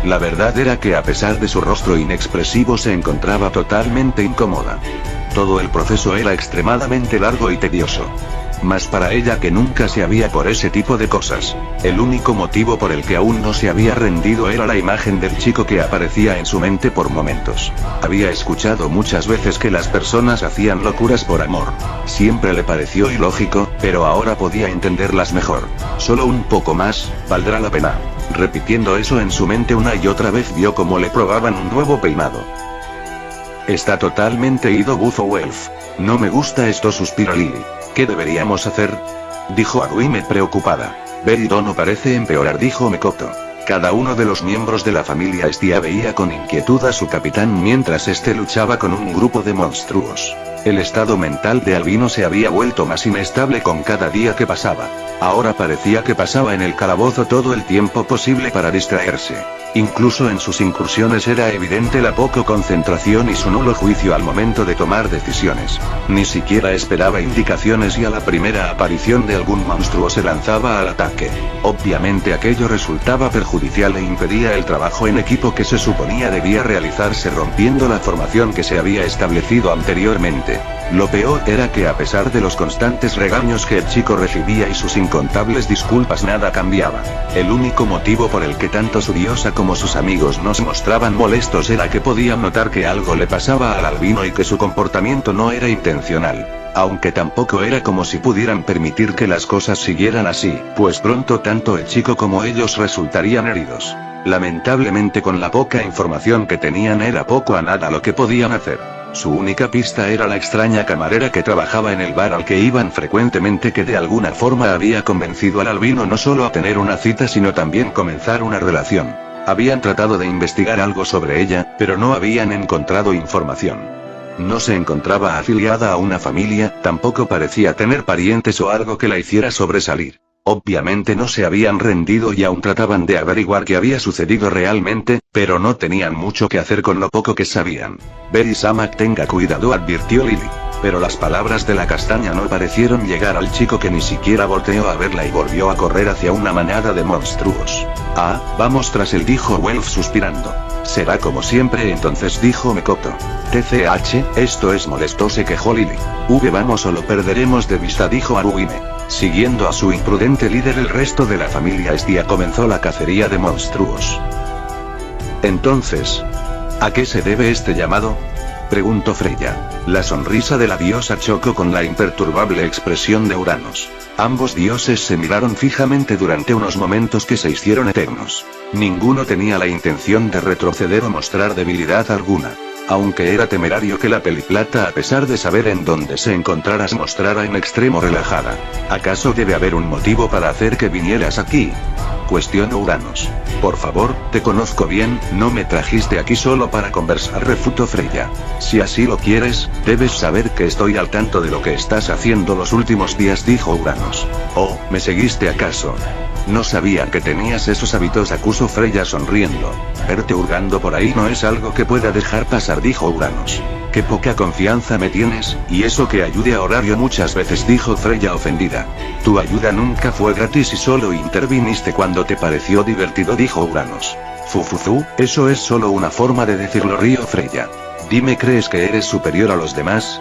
La verdad era que a pesar de su rostro inexpresivo se encontraba totalmente incómoda. Todo el proceso era extremadamente largo y tedioso. Más para ella que nunca se había por ese tipo de cosas. El único motivo por el que aún no se había rendido era la imagen del chico que aparecía en su mente por momentos. Había escuchado muchas veces que las personas hacían locuras por amor. Siempre le pareció ilógico, pero ahora podía entenderlas mejor. Solo un poco más, valdrá la pena. Repitiendo eso en su mente una y otra vez vio cómo le probaban un nuevo peinado. Está totalmente ido, bufó Welf. No me gusta esto, suspiró Lily. ¿Qué deberíamos hacer?, dijo Aruime preocupada. Berido no parece empeorar, dijo Mekoto. Cada uno de los miembros de la familia Estia veía con inquietud a su capitán mientras este luchaba con un grupo de monstruos. El estado mental de Albino se había vuelto más inestable con cada día que pasaba. Ahora parecía que pasaba en el calabozo todo el tiempo posible para distraerse. Incluso en sus incursiones era evidente la poca concentración y su nulo juicio al momento de tomar decisiones. Ni siquiera esperaba indicaciones y a la primera aparición de algún monstruo se lanzaba al ataque. Obviamente aquello resultaba perjudicial e impedía el trabajo en equipo que se suponía debía realizarse rompiendo la formación que se había establecido anteriormente. Lo peor era que a pesar de los constantes regaños que el chico recibía y sus incontables disculpas nada cambiaba. El único motivo por el que tanto su diosa como sus amigos no se mostraban molestos era que podían notar que algo le pasaba al albino y que su comportamiento no era intencional. Aunque tampoco era como si pudieran permitir que las cosas siguieran así, pues pronto tanto el chico como ellos resultarían heridos. Lamentablemente con la poca información que tenían era poco a nada lo que podían hacer. Su única pista era la extraña camarera que trabajaba en el bar al que iban frecuentemente que de alguna forma había convencido al albino no solo a tener una cita sino también comenzar una relación. Habían tratado de investigar algo sobre ella, pero no habían encontrado información. No se encontraba afiliada a una familia, tampoco parecía tener parientes o algo que la hiciera sobresalir. Obviamente no se habían rendido y aún trataban de averiguar qué había sucedido realmente, pero no tenían mucho que hacer con lo poco que sabían. Beri-sama, tenga cuidado, advirtió Lily. Pero las palabras de la castaña no parecieron llegar al chico que ni siquiera volteó a verla y volvió a correr hacia una manada de monstruos. Ah, vamos tras él, dijo Welf suspirando. Será como siempre entonces, dijo Mekoto. TCH, esto es molesto, se quejó Lily. Vamos o lo perderemos de vista, dijo Haruhime. Siguiendo a su imprudente líder el resto de la familia Estia comenzó la cacería de monstruos. Entonces, ¿a qué se debe este llamado?, preguntó Freya. La sonrisa de la diosa chocó con la imperturbable expresión de Uranos. Ambos dioses se miraron fijamente durante unos momentos que se hicieron eternos. Ninguno tenía la intención de retroceder o mostrar debilidad alguna. Aunque era temerario que la Peliplata, a pesar de saber en dónde se encontrara, se mostrara en extremo relajada. ¿Acaso debe haber un motivo para hacer que vinieras aquí?, cuestionó Uranos. Por favor, te conozco bien, no me trajiste aquí solo para conversar, refutó Freya. Si así lo quieres, debes saber que estoy al tanto de lo que estás haciendo los últimos días, dijo Uranos. Oh, ¿me seguiste acaso? No sabía que tenías esos hábitos, acusó Freya sonriendo. Verte hurgando por ahí no es algo que pueda dejar pasar, dijo Uranos. Qué poca confianza me tienes, y eso que ayude a Horario muchas veces, dijo Freya ofendida. Tu ayuda nunca fue gratis y solo interviniste cuando te pareció divertido, dijo Uranos. Fufuzu, eso es solo una forma de decirlo, rió Freya. Dime, ¿crees que eres superior a los demás?,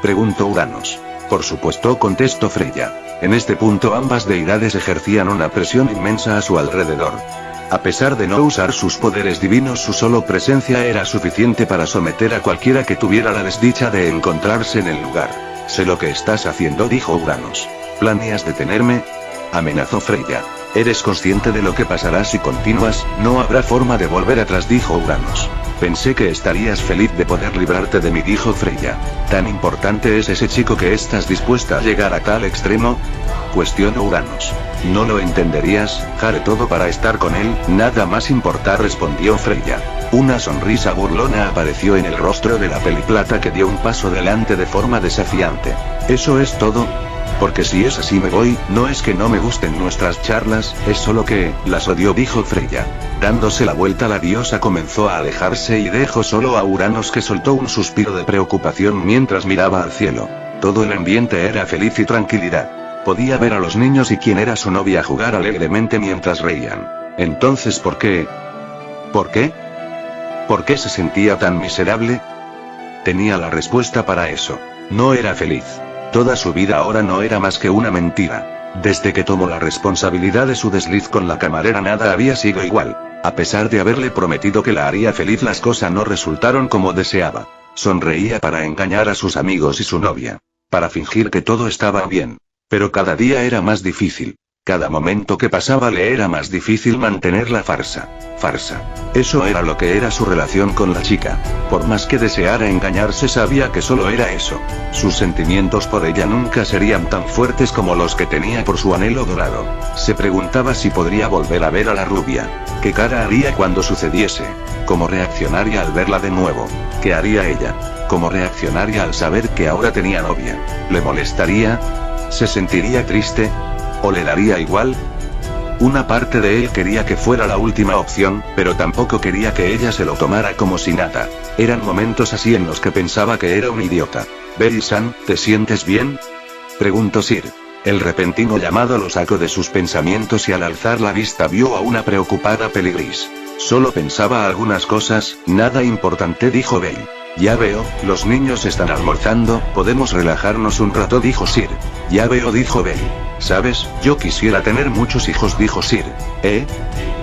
preguntó Uranos. Por supuesto, contestó Freya. En este punto ambas deidades ejercían una presión inmensa a su alrededor. A pesar de no usar sus poderes divinos, su solo presencia era suficiente para someter a cualquiera que tuviera la desdicha de encontrarse en el lugar. Sé lo que estás haciendo, dijo Uranos. ¿Planeas detenerme?, amenazó Freya. ¿Eres consciente de lo que pasará si continúas? No habrá forma de volver atrás, dijo Uranos. Pensé que estarías feliz de poder librarte de mí, dijo Freya. ¿Tan importante es ese chico que estás dispuesta a llegar a tal extremo?, cuestionó Uranos. No lo entenderías, haré todo para estar con él, nada más importar, respondió Freya. Una sonrisa burlona apareció en el rostro de la Peliplata, que dio un paso delante de forma desafiante. ¿Eso es todo? Porque si es así me voy, no es que no me gusten nuestras charlas, es solo que, las odio, dijo Freya. Dándose la vuelta la diosa comenzó a alejarse y dejó solo a Uranos, que soltó un suspiro de preocupación mientras miraba al cielo. Todo el ambiente era feliz y tranquilidad. Podía ver a los niños y quien era su novia jugar alegremente mientras reían. Entonces, ¿por qué? ¿Por qué? ¿Por qué se sentía tan miserable? Tenía la respuesta para eso. No era feliz. Toda su vida ahora no era más que una mentira. Desde que tomó la responsabilidad de su desliz con la camarera nada había sido igual. A pesar de haberle prometido que la haría feliz, las cosas no resultaron como deseaba. Sonreía para engañar a sus amigos y su novia. Para fingir que todo estaba bien. Pero cada día era más difícil. Cada momento que pasaba le era más difícil mantener la farsa. Farsa. Eso era lo que era su relación con la chica. Por más que deseara engañarse, sabía que solo era eso. Sus sentimientos por ella nunca serían tan fuertes como los que tenía por su anhelo dorado. Se preguntaba si podría volver a ver a la rubia. ¿Qué cara haría cuando sucediese? ¿Cómo reaccionaría al verla de nuevo? ¿Qué haría ella? ¿Cómo reaccionaría al saber que ahora tenía novia? ¿Le molestaría? ¿Se sentiría triste? ¿O le daría igual? Una parte de él quería que fuera la última opción, pero tampoco quería que ella se lo tomara como si nada. Eran momentos así en los que pensaba que era un idiota. «Berry-san, ¿te sientes bien?», preguntó Sir. El repentino llamado lo sacó de sus pensamientos y al alzar la vista vio a una preocupada Peligris. «Solo pensaba algunas cosas, nada importante», dijo Bell. «Ya veo, los niños están almorzando, podemos relajarnos un rato», dijo Sir. «Ya veo», dijo Bell. «Sabes, yo quisiera tener muchos hijos», dijo Sir. «¿Eh?»,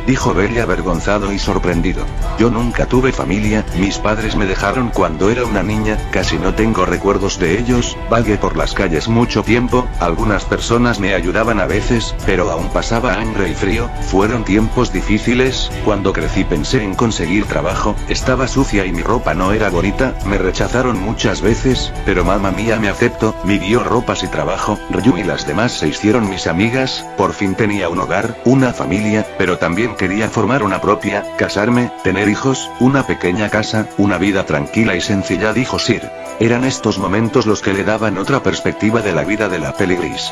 dijo Bell avergonzado y sorprendido. «Yo nunca tuve familia, mis padres me dejaron cuando era una niña, casi no tengo recuerdos de ellos, vagué por las calles mucho tiempo, algunas personas me ayudaban a veces, pero aún pasaba hambre y frío, fueron tiempos difíciles, cuando crecí pensé en conseguir trabajo, estaba sucia y mi ropa no era bonita, me rechazaron muchas veces, pero mamá mía me aceptó, me dio ropas y trabajo, Ryu y las demás se hicieron mis amigas, por fin tenía un hogar, una familia, pero también quería formar una propia, casarme, tener hijos, una pequeña casa, una vida tranquila y sencilla», dijo Sir. Eran estos momentos los que le daban otra perspectiva de la vida de la Peligris.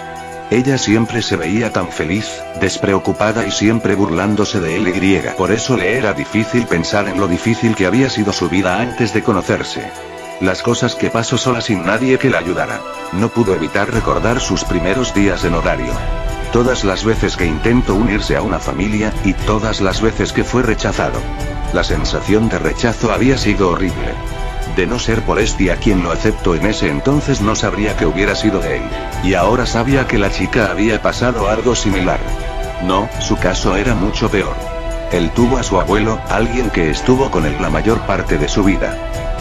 Ella siempre se veía tan feliz, despreocupada y siempre burlándose de él y por eso le era difícil pensar en lo difícil que había sido su vida antes de conocerse. Las cosas que pasó sola sin nadie que la ayudara. No pudo evitar recordar sus primeros días en horario. Todas las veces que intentó unirse a una familia, y todas las veces que fue rechazado. La sensación de rechazo había sido horrible. De no ser por a quien lo aceptó en ese entonces no sabría qué hubiera sido de él. Y ahora sabía que la chica había pasado algo similar. No, su caso era mucho peor. Él tuvo a su abuelo, alguien que estuvo con él la mayor parte de su vida.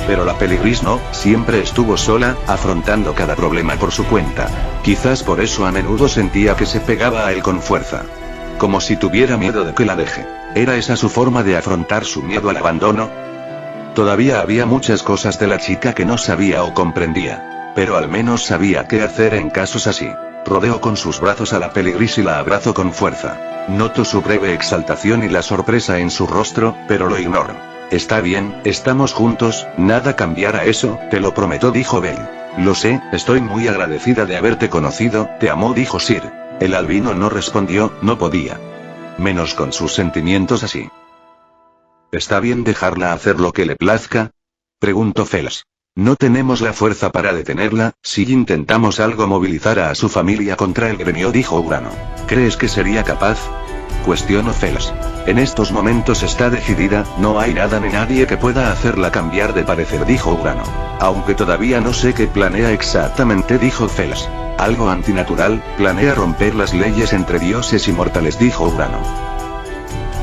Pero la Peligris no, siempre estuvo sola, afrontando cada problema por su cuenta. Quizás por eso a menudo sentía que se pegaba a él con fuerza. Como si tuviera miedo de que la deje. ¿Era esa su forma de afrontar su miedo al abandono? Todavía había muchas cosas de la chica que no sabía o comprendía. Pero al menos sabía qué hacer en casos así. Rodeó con sus brazos a la Peligris y la abrazó con fuerza. Notó su breve exaltación y la sorpresa en su rostro, pero lo ignoró. «Está bien, estamos juntos, nada cambiará eso, te lo prometo», dijo Bell. «Lo sé, estoy muy agradecida de haberte conocido, te amo», dijo Sir. El albino no respondió, no podía. Menos con sus sentimientos así. «¿Está bien dejarla hacer lo que le plazca?», preguntó Fels. «No tenemos la fuerza para detenerla, si intentamos algo movilizará a su familia contra el gremio», dijo Urano. «¿Crees que sería capaz?», cuestionó Fels. «En estos momentos está decidida, no hay nada ni nadie que pueda hacerla cambiar de parecer», dijo Urano. «Aunque todavía no sé qué planea exactamente», dijo Fels. «Algo antinatural, planea romper las leyes entre dioses y mortales», dijo Urano.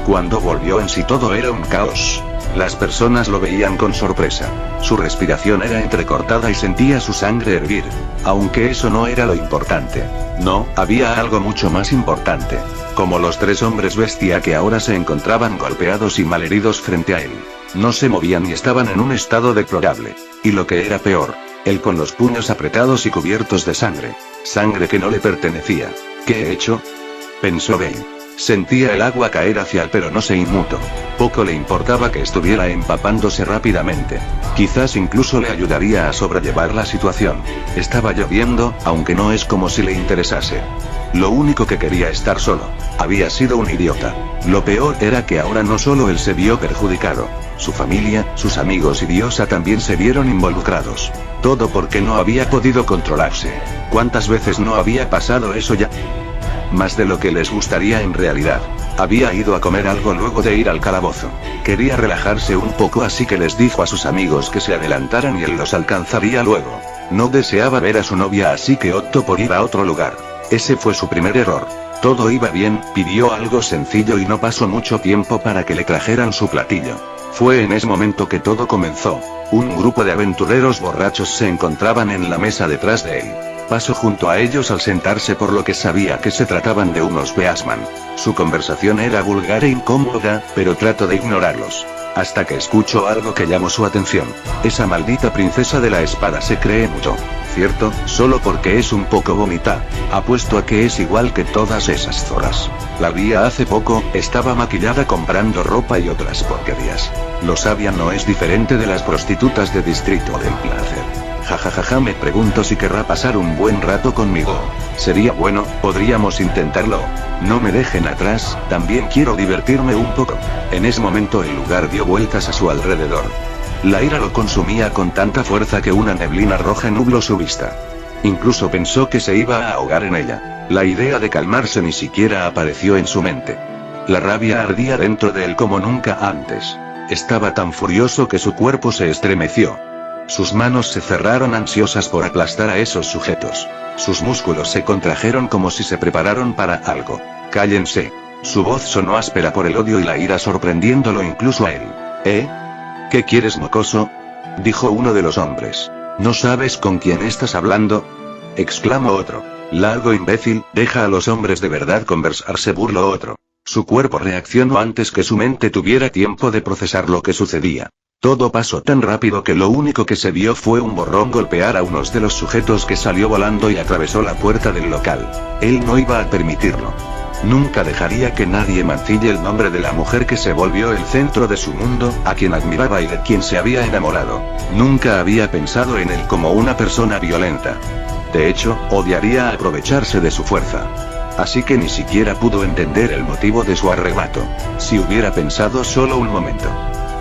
Cuando volvió en sí todo era un caos. Las personas lo veían con sorpresa. Su respiración era entrecortada y sentía su sangre hervir. Aunque eso no era lo importante. No, había algo mucho más importante. Como los tres hombres bestia que ahora se encontraban golpeados y malheridos frente a él. No se movían y estaban en un estado deplorable. Y lo que era peor, él con los puños apretados y cubiertos de sangre. Sangre que no le pertenecía. ¿Qué he hecho?, pensó Bell. Sentía el agua caer hacia él pero no se inmutó. Poco le importaba que estuviera empapándose rápidamente. Quizás incluso le ayudaría a sobrellevar la situación. Estaba lloviendo, aunque no es como si le interesase. Lo único que quería estar solo. Había sido un idiota. Lo peor era que ahora no solo él se vio perjudicado. Su familia, sus amigos y Diosa también se vieron involucrados. Todo porque no había podido controlarse. ¿Cuántas veces no había pasado eso ya? Más de lo que les gustaría en realidad. Había ido a comer algo luego de ir al calabozo. Quería relajarse un poco así que les dijo a sus amigos que se adelantaran y él los alcanzaría luego. No deseaba ver a su novia así que optó por ir a otro lugar. Ese fue su primer error. Todo iba bien, pidió algo sencillo y no pasó mucho tiempo para que le trajeran su platillo. Fue en ese momento que todo comenzó. Un grupo de aventureros borrachos se encontraban en la mesa detrás de él. Pasó junto a ellos al sentarse por lo que sabía que se trataban de unos Beastman. Su conversación era vulgar e incómoda, pero trató de ignorarlos. Hasta que escuchó algo que llamó su atención. Esa maldita princesa de la espada se cree mucho, ¿cierto? Solo porque es un poco bonita. Apuesto a que es igual que todas esas zorras. La vi hace poco, estaba maquillada comprando ropa y otras porquerías. Lo sabía, no es diferente de las prostitutas de Distrito del Placer. Jajajaja, me pregunto si querrá pasar un buen rato conmigo. Sería bueno, podríamos intentarlo. No me dejen atrás, también quiero divertirme un poco. En ese momento el lugar dio vueltas a su alrededor. La ira lo consumía con tanta fuerza que una neblina roja nubló su vista. Incluso pensó que se iba a ahogar en ella. La idea de calmarse ni siquiera apareció en su mente. La rabia ardía dentro de él como nunca antes. Estaba tan furioso que su cuerpo se estremeció. Sus manos se cerraron ansiosas por aplastar a esos sujetos. Sus músculos se contrajeron como si se prepararon para algo. «Cállense». Su voz sonó áspera por el odio y la ira, sorprendiéndolo incluso a él. ¿Qué quieres, mocoso?, dijo uno de los hombres. ¿No sabes con quién estás hablando?, exclamó otro. «Largo, imbécil, deja a los hombres de verdad conversar», se burló otro. Su cuerpo reaccionó antes que su mente tuviera tiempo de procesar lo que sucedía. Todo pasó tan rápido que lo único que se vio fue un borrón golpear a uno de los sujetos que salió volando y atravesó la puerta del local. Él no iba a permitirlo. Nunca dejaría que nadie mancille el nombre de la mujer que se volvió el centro de su mundo, a quien admiraba y de quien se había enamorado. Nunca había pensado en él como una persona violenta. De hecho, odiaría aprovecharse de su fuerza. Así que ni siquiera pudo entender el motivo de su arrebato. Si hubiera pensado solo un momento,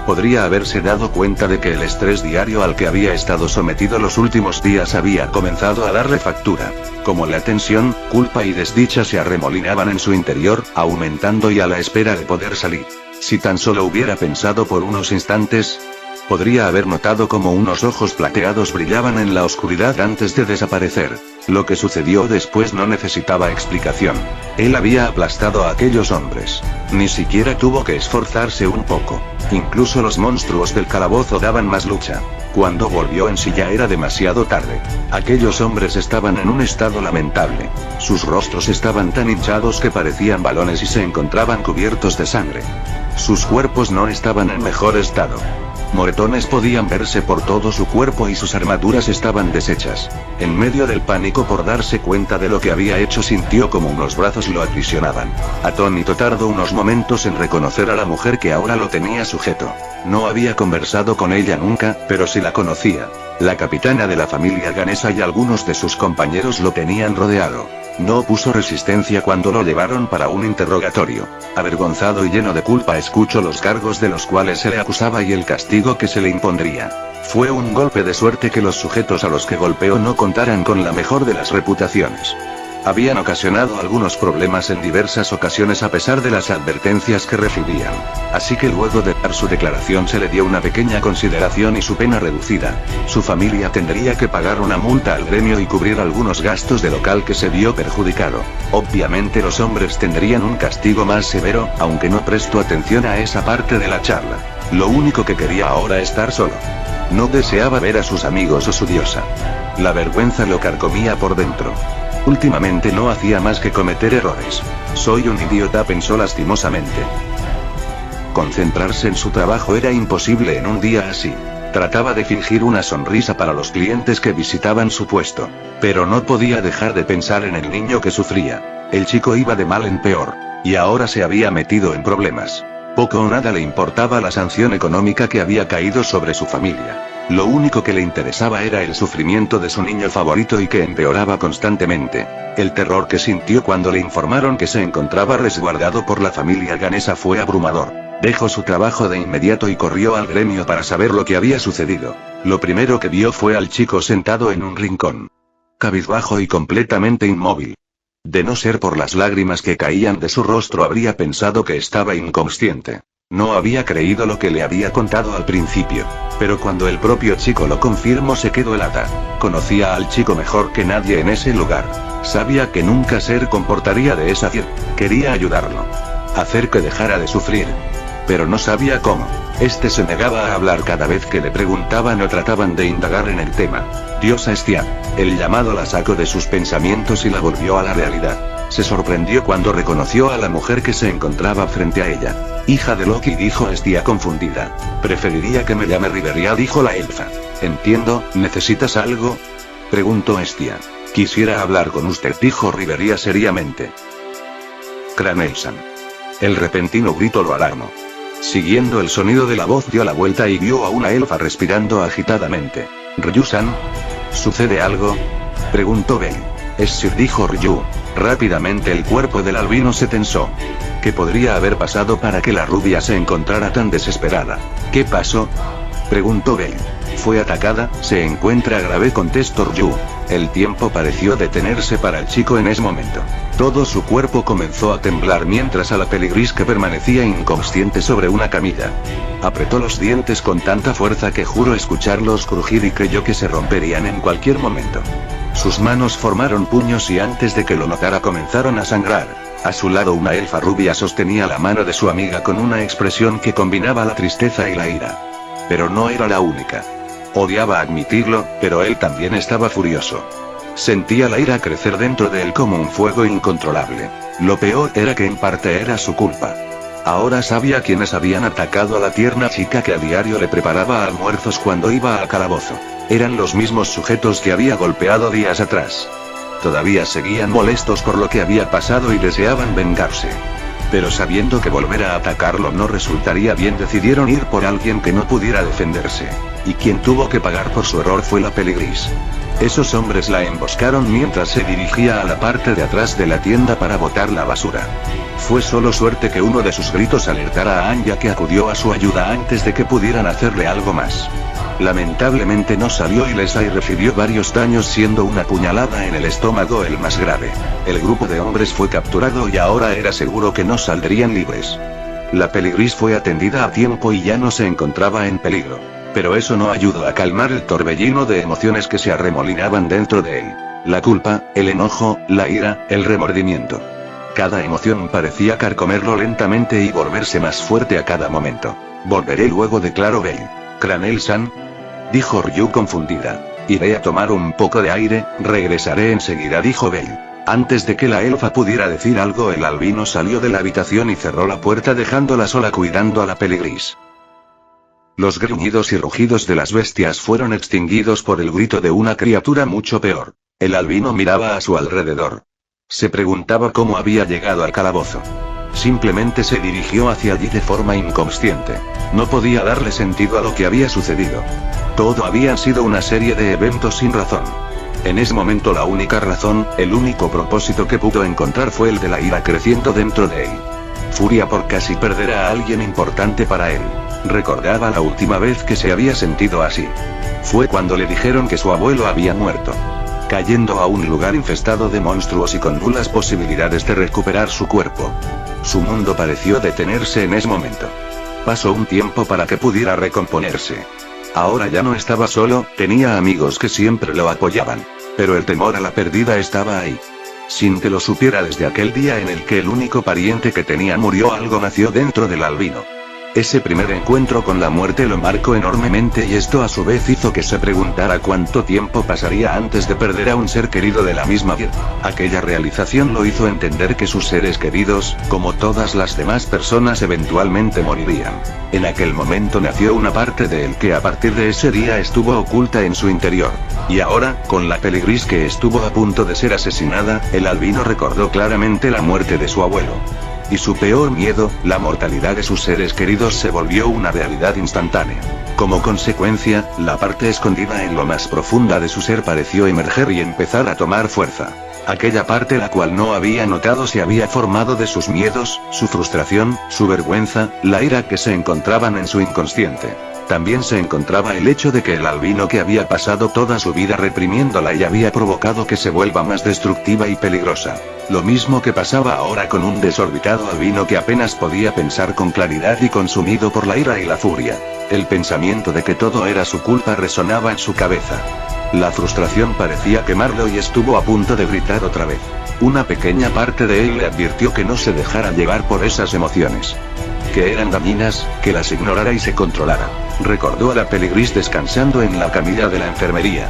podría haberse dado cuenta de que el estrés diario al que había estado sometido los últimos días había comenzado a darle factura. Como la tensión, culpa y desdicha se arremolinaban en su interior, aumentando y a la espera de poder salir. Si tan solo hubiera pensado por unos instantes, podría haber notado como unos ojos plateados brillaban en la oscuridad antes de desaparecer. Lo que sucedió después no necesitaba explicación. Él había aplastado a aquellos hombres. Ni siquiera tuvo que esforzarse un poco. Incluso los monstruos del calabozo daban más lucha. Cuando volvió en sí ya era demasiado tarde. Aquellos hombres estaban en un estado lamentable. Sus rostros estaban tan hinchados que parecían balones y se encontraban cubiertos de sangre. Sus cuerpos no estaban en mejor estado. Moretones podían verse por todo su cuerpo y sus armaduras estaban deshechas. En medio del pánico por darse cuenta de lo que había hecho, sintió como unos brazos lo aprisionaban. Atónito tardó unos momentos en reconocer a la mujer que ahora lo tenía sujeto. No había conversado con ella nunca, pero sí la conocía. La capitana de la familia Ganesa y algunos de sus compañeros lo tenían rodeado. No opuso resistencia cuando lo llevaron para un interrogatorio. Avergonzado y lleno de culpa escuchó los cargos de los cuales se le acusaba y el castigo que se le impondría. Fue un golpe de suerte que los sujetos a los que golpeó no contaran con la mejor de las reputaciones. Habían ocasionado algunos problemas en diversas ocasiones a pesar de las advertencias que recibían. Así que luego de dar su declaración se le dio una pequeña consideración y su pena reducida. Su familia tendría que pagar una multa al gremio y cubrir algunos gastos de local que se vio perjudicado. Obviamente los hombres tendrían un castigo más severo, aunque no prestó atención a esa parte de la charla. Lo único que quería ahora era estar solo. No deseaba ver a sus amigos o su diosa. La vergüenza lo carcomía por dentro. Últimamente no hacía más que cometer errores. Soy un idiota, pensó lastimosamente. Concentrarse en su trabajo era imposible en un día así. Trataba de fingir una sonrisa para los clientes que visitaban su puesto. Pero no podía dejar de pensar en el niño que sufría. El chico iba de mal en peor. Y ahora se había metido en problemas. Poco o nada le importaba la sanción económica que había caído sobre su familia. Lo único que le interesaba era el sufrimiento de su niño favorito y que empeoraba constantemente. El terror que sintió cuando le informaron que se encontraba resguardado por la familia Ganesa fue abrumador. Dejó su trabajo de inmediato y corrió al gremio para saber lo que había sucedido. Lo primero que vio fue al chico sentado en un rincón, cabizbajo y completamente inmóvil. De no ser por las lágrimas que caían de su rostro, habría pensado que estaba inconsciente. No había creído lo que le había contado al principio. Pero cuando el propio chico lo confirmó se quedó helada. Conocía al chico mejor que nadie en ese lugar. Sabía que nunca se comportaría de esa manera. Quería ayudarlo. Hacer que dejara de sufrir. Pero no sabía cómo. Este se negaba a hablar cada vez que le preguntaban o trataban de indagar en el tema. Diosa Estia. El llamado la sacó de sus pensamientos y la volvió a la realidad. Se sorprendió cuando reconoció a la mujer que se encontraba frente a ella. Hija de Loki, dijo Estia confundida. Preferiría que me llame Riveria, dijo la elfa. Entiendo, ¿necesitas algo?, preguntó Estia. Quisiera hablar con usted, dijo Riveria seriamente. Cranelsan. El repentino grito lo alarmó. Siguiendo el sonido de la voz dio la vuelta y vio a una elfa respirando agitadamente. Ryusan. ¿Sucede algo?, preguntó Bell. Es Sir, dijo Ryu. Rápidamente el cuerpo del albino se tensó. ¿Qué podría haber pasado para que la rubia se encontrara tan desesperada? ¿Qué pasó?, preguntó Bell. Fue atacada, se encuentra grave, contestó Ryu. El tiempo pareció detenerse para el chico en ese momento. Todo su cuerpo comenzó a temblar mientras a la peligris, que permanecía inconsciente sobre una camilla. Apretó los dientes con tanta fuerza que juró escucharlos crujir y creyó que se romperían en cualquier momento. Sus manos formaron puños y antes de que lo notara comenzaron a sangrar. A su lado una elfa rubia sostenía la mano de su amiga con una expresión que combinaba la tristeza y la ira. Pero no era la única. Odiaba admitirlo, pero él también estaba furioso. Sentía la ira crecer dentro de él como un fuego incontrolable. Lo peor era que en parte era su culpa. Ahora sabía quiénes habían atacado a la tierna chica que a diario le preparaba almuerzos cuando iba al calabozo. Eran los mismos sujetos que había golpeado días atrás. Todavía seguían molestos por lo que había pasado y deseaban vengarse. Pero sabiendo que volver a atacarlo no resultaría bien, decidieron ir por alguien que no pudiera defenderse. Y quien tuvo que pagar por su error fue la peligris. Esos hombres la emboscaron mientras se dirigía a la parte de atrás de la tienda para botar la basura. Fue solo suerte que uno de sus gritos alertara a Anya, que acudió a su ayuda antes de que pudieran hacerle algo más. Lamentablemente no salió ilesa y recibió varios daños, siendo una puñalada en el estómago el más grave. El grupo de hombres fue capturado y ahora era seguro que no saldrían libres. La peligris fue atendida a tiempo y ya no se encontraba en peligro. Pero eso no ayudó a calmar el torbellino de emociones que se arremolinaban dentro de él. La culpa, el enojo, la ira, el remordimiento. Cada emoción parecía carcomerlo lentamente y volverse más fuerte a cada momento. Volveré luego, declaró Bell. Cranel-san, dijo Ryu confundida. Iré a tomar un poco de aire, regresaré enseguida, dijo Bell. Antes de que la elfa pudiera decir algo, el albino salió de la habitación y cerró la puerta dejándola sola cuidando a la peligris. Los gruñidos y rugidos de las bestias fueron extinguidos por el grito de una criatura mucho peor. El albino miraba a su alrededor. Se preguntaba cómo había llegado al calabozo. Simplemente se dirigió hacia allí de forma inconsciente. No podía darle sentido a lo que había sucedido. Todo había sido una serie de eventos sin razón. En ese momento la única razón, el único propósito que pudo encontrar fue el de la ira creciendo dentro de él. Furia por casi perder a alguien importante para él. Recordaba la última vez que se había sentido así. Fue cuando le dijeron que su abuelo había muerto. Cayendo a un lugar infestado de monstruos y con nulas posibilidades de recuperar su cuerpo. Su mundo pareció detenerse en ese momento. Pasó un tiempo para que pudiera recomponerse. Ahora ya no estaba solo, tenía amigos que siempre lo apoyaban. Pero el temor a la pérdida estaba ahí. Sin que lo supiera, desde aquel día en el que el único pariente que tenía murió, algo nació dentro del albino. Ese primer encuentro con la muerte lo marcó enormemente y esto a su vez hizo que se preguntara cuánto tiempo pasaría antes de perder a un ser querido de la misma vida. Aquella realización lo hizo entender que sus seres queridos, como todas las demás personas, eventualmente morirían. En aquel momento nació una parte de él que a partir de ese día estuvo oculta en su interior. Y ahora, con la peligris que estuvo a punto de ser asesinada, el albino recordó claramente la muerte de su abuelo. Y su peor miedo, la mortalidad de sus seres queridos, se volvió una realidad instantánea. Como consecuencia, la parte escondida en lo más profunda de su ser pareció emerger y empezar a tomar fuerza. Aquella parte la cual no había notado se había formado de sus miedos, su frustración, su vergüenza, la ira que se encontraban en su inconsciente. También se encontraba el hecho de que el albino que había pasado toda su vida reprimiéndola y había provocado que se vuelva más destructiva y peligrosa. Lo mismo que pasaba ahora con un desorbitado albino que apenas podía pensar con claridad y consumido por la ira y la furia. El pensamiento de que todo era su culpa resonaba en su cabeza. La frustración parecía quemarlo y estuvo a punto de gritar otra vez. Una pequeña parte de él le advirtió que no se dejara llevar por esas emociones. Que eran dañinas, que las ignorara y se controlara. Recordó a la peligris descansando en la camilla de la enfermería.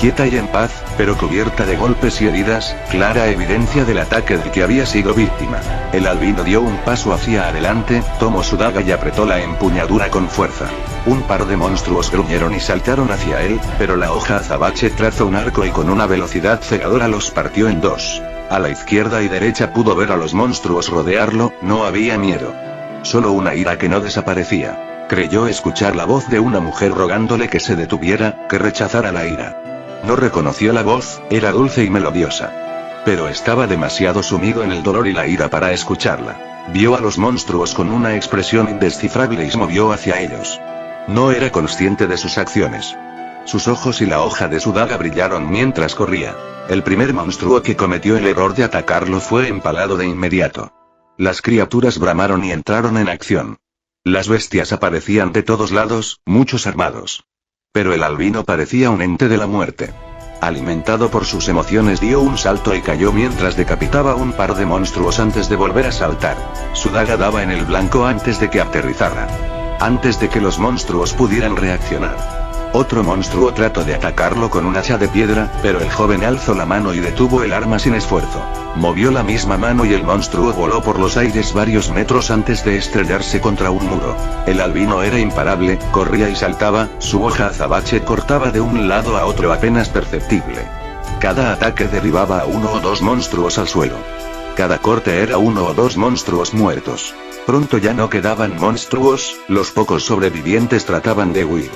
Quieta y en paz, pero cubierta de golpes y heridas, clara evidencia del ataque del que había sido víctima. El albino dio un paso hacia adelante, tomó su daga y apretó la empuñadura con fuerza. Un par de monstruos gruñeron y saltaron hacia él, pero la hoja azabache trazó un arco y con una velocidad cegadora los partió en dos. A la izquierda y derecha pudo ver a los monstruos rodearlo, no había miedo. Solo una ira que no desaparecía. Creyó escuchar la voz de una mujer rogándole que se detuviera, que rechazara la ira. No reconoció la voz, era dulce y melodiosa. Pero estaba demasiado sumido en el dolor y la ira para escucharla. Vio a los monstruos con una expresión indescifrable y se movió hacia ellos. No era consciente de sus acciones. Sus ojos y la hoja de su daga brillaron mientras corría. El primer monstruo que cometió el error de atacarlo fue empalado de inmediato. Las criaturas bramaron y entraron en acción. Las bestias aparecían de todos lados, muchos armados. Pero el albino parecía un ente de la muerte. Alimentado por sus emociones dio un salto y cayó mientras decapitaba un par de monstruos antes de volver a saltar. Su daga daba en el blanco antes de que aterrizara. Antes de que los monstruos pudieran reaccionar. Otro monstruo trató de atacarlo con un hacha de piedra, pero el joven alzó la mano y detuvo el arma sin esfuerzo. Movió la misma mano y el monstruo voló por los aires varios metros antes de estrellarse contra un muro. El albino era imparable, corría y saltaba, su hoja azabache cortaba de un lado a otro apenas perceptible. Cada ataque derribaba a uno o dos monstruos al suelo. Cada corte era uno o dos monstruos muertos. Pronto ya no quedaban monstruos, los pocos sobrevivientes trataban de huir.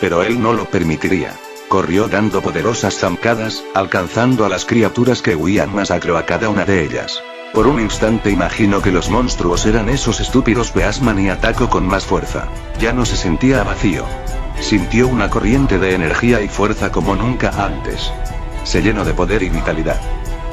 Pero él no lo permitiría. Corrió dando poderosas zancadas, alcanzando a las criaturas que huían, masacró a cada una de ellas. Por un instante imaginó que los monstruos eran esos estúpidos Beastman y atacó con más fuerza. Ya no se sentía vacío. Sintió una corriente de energía y fuerza como nunca antes. Se llenó de poder y vitalidad.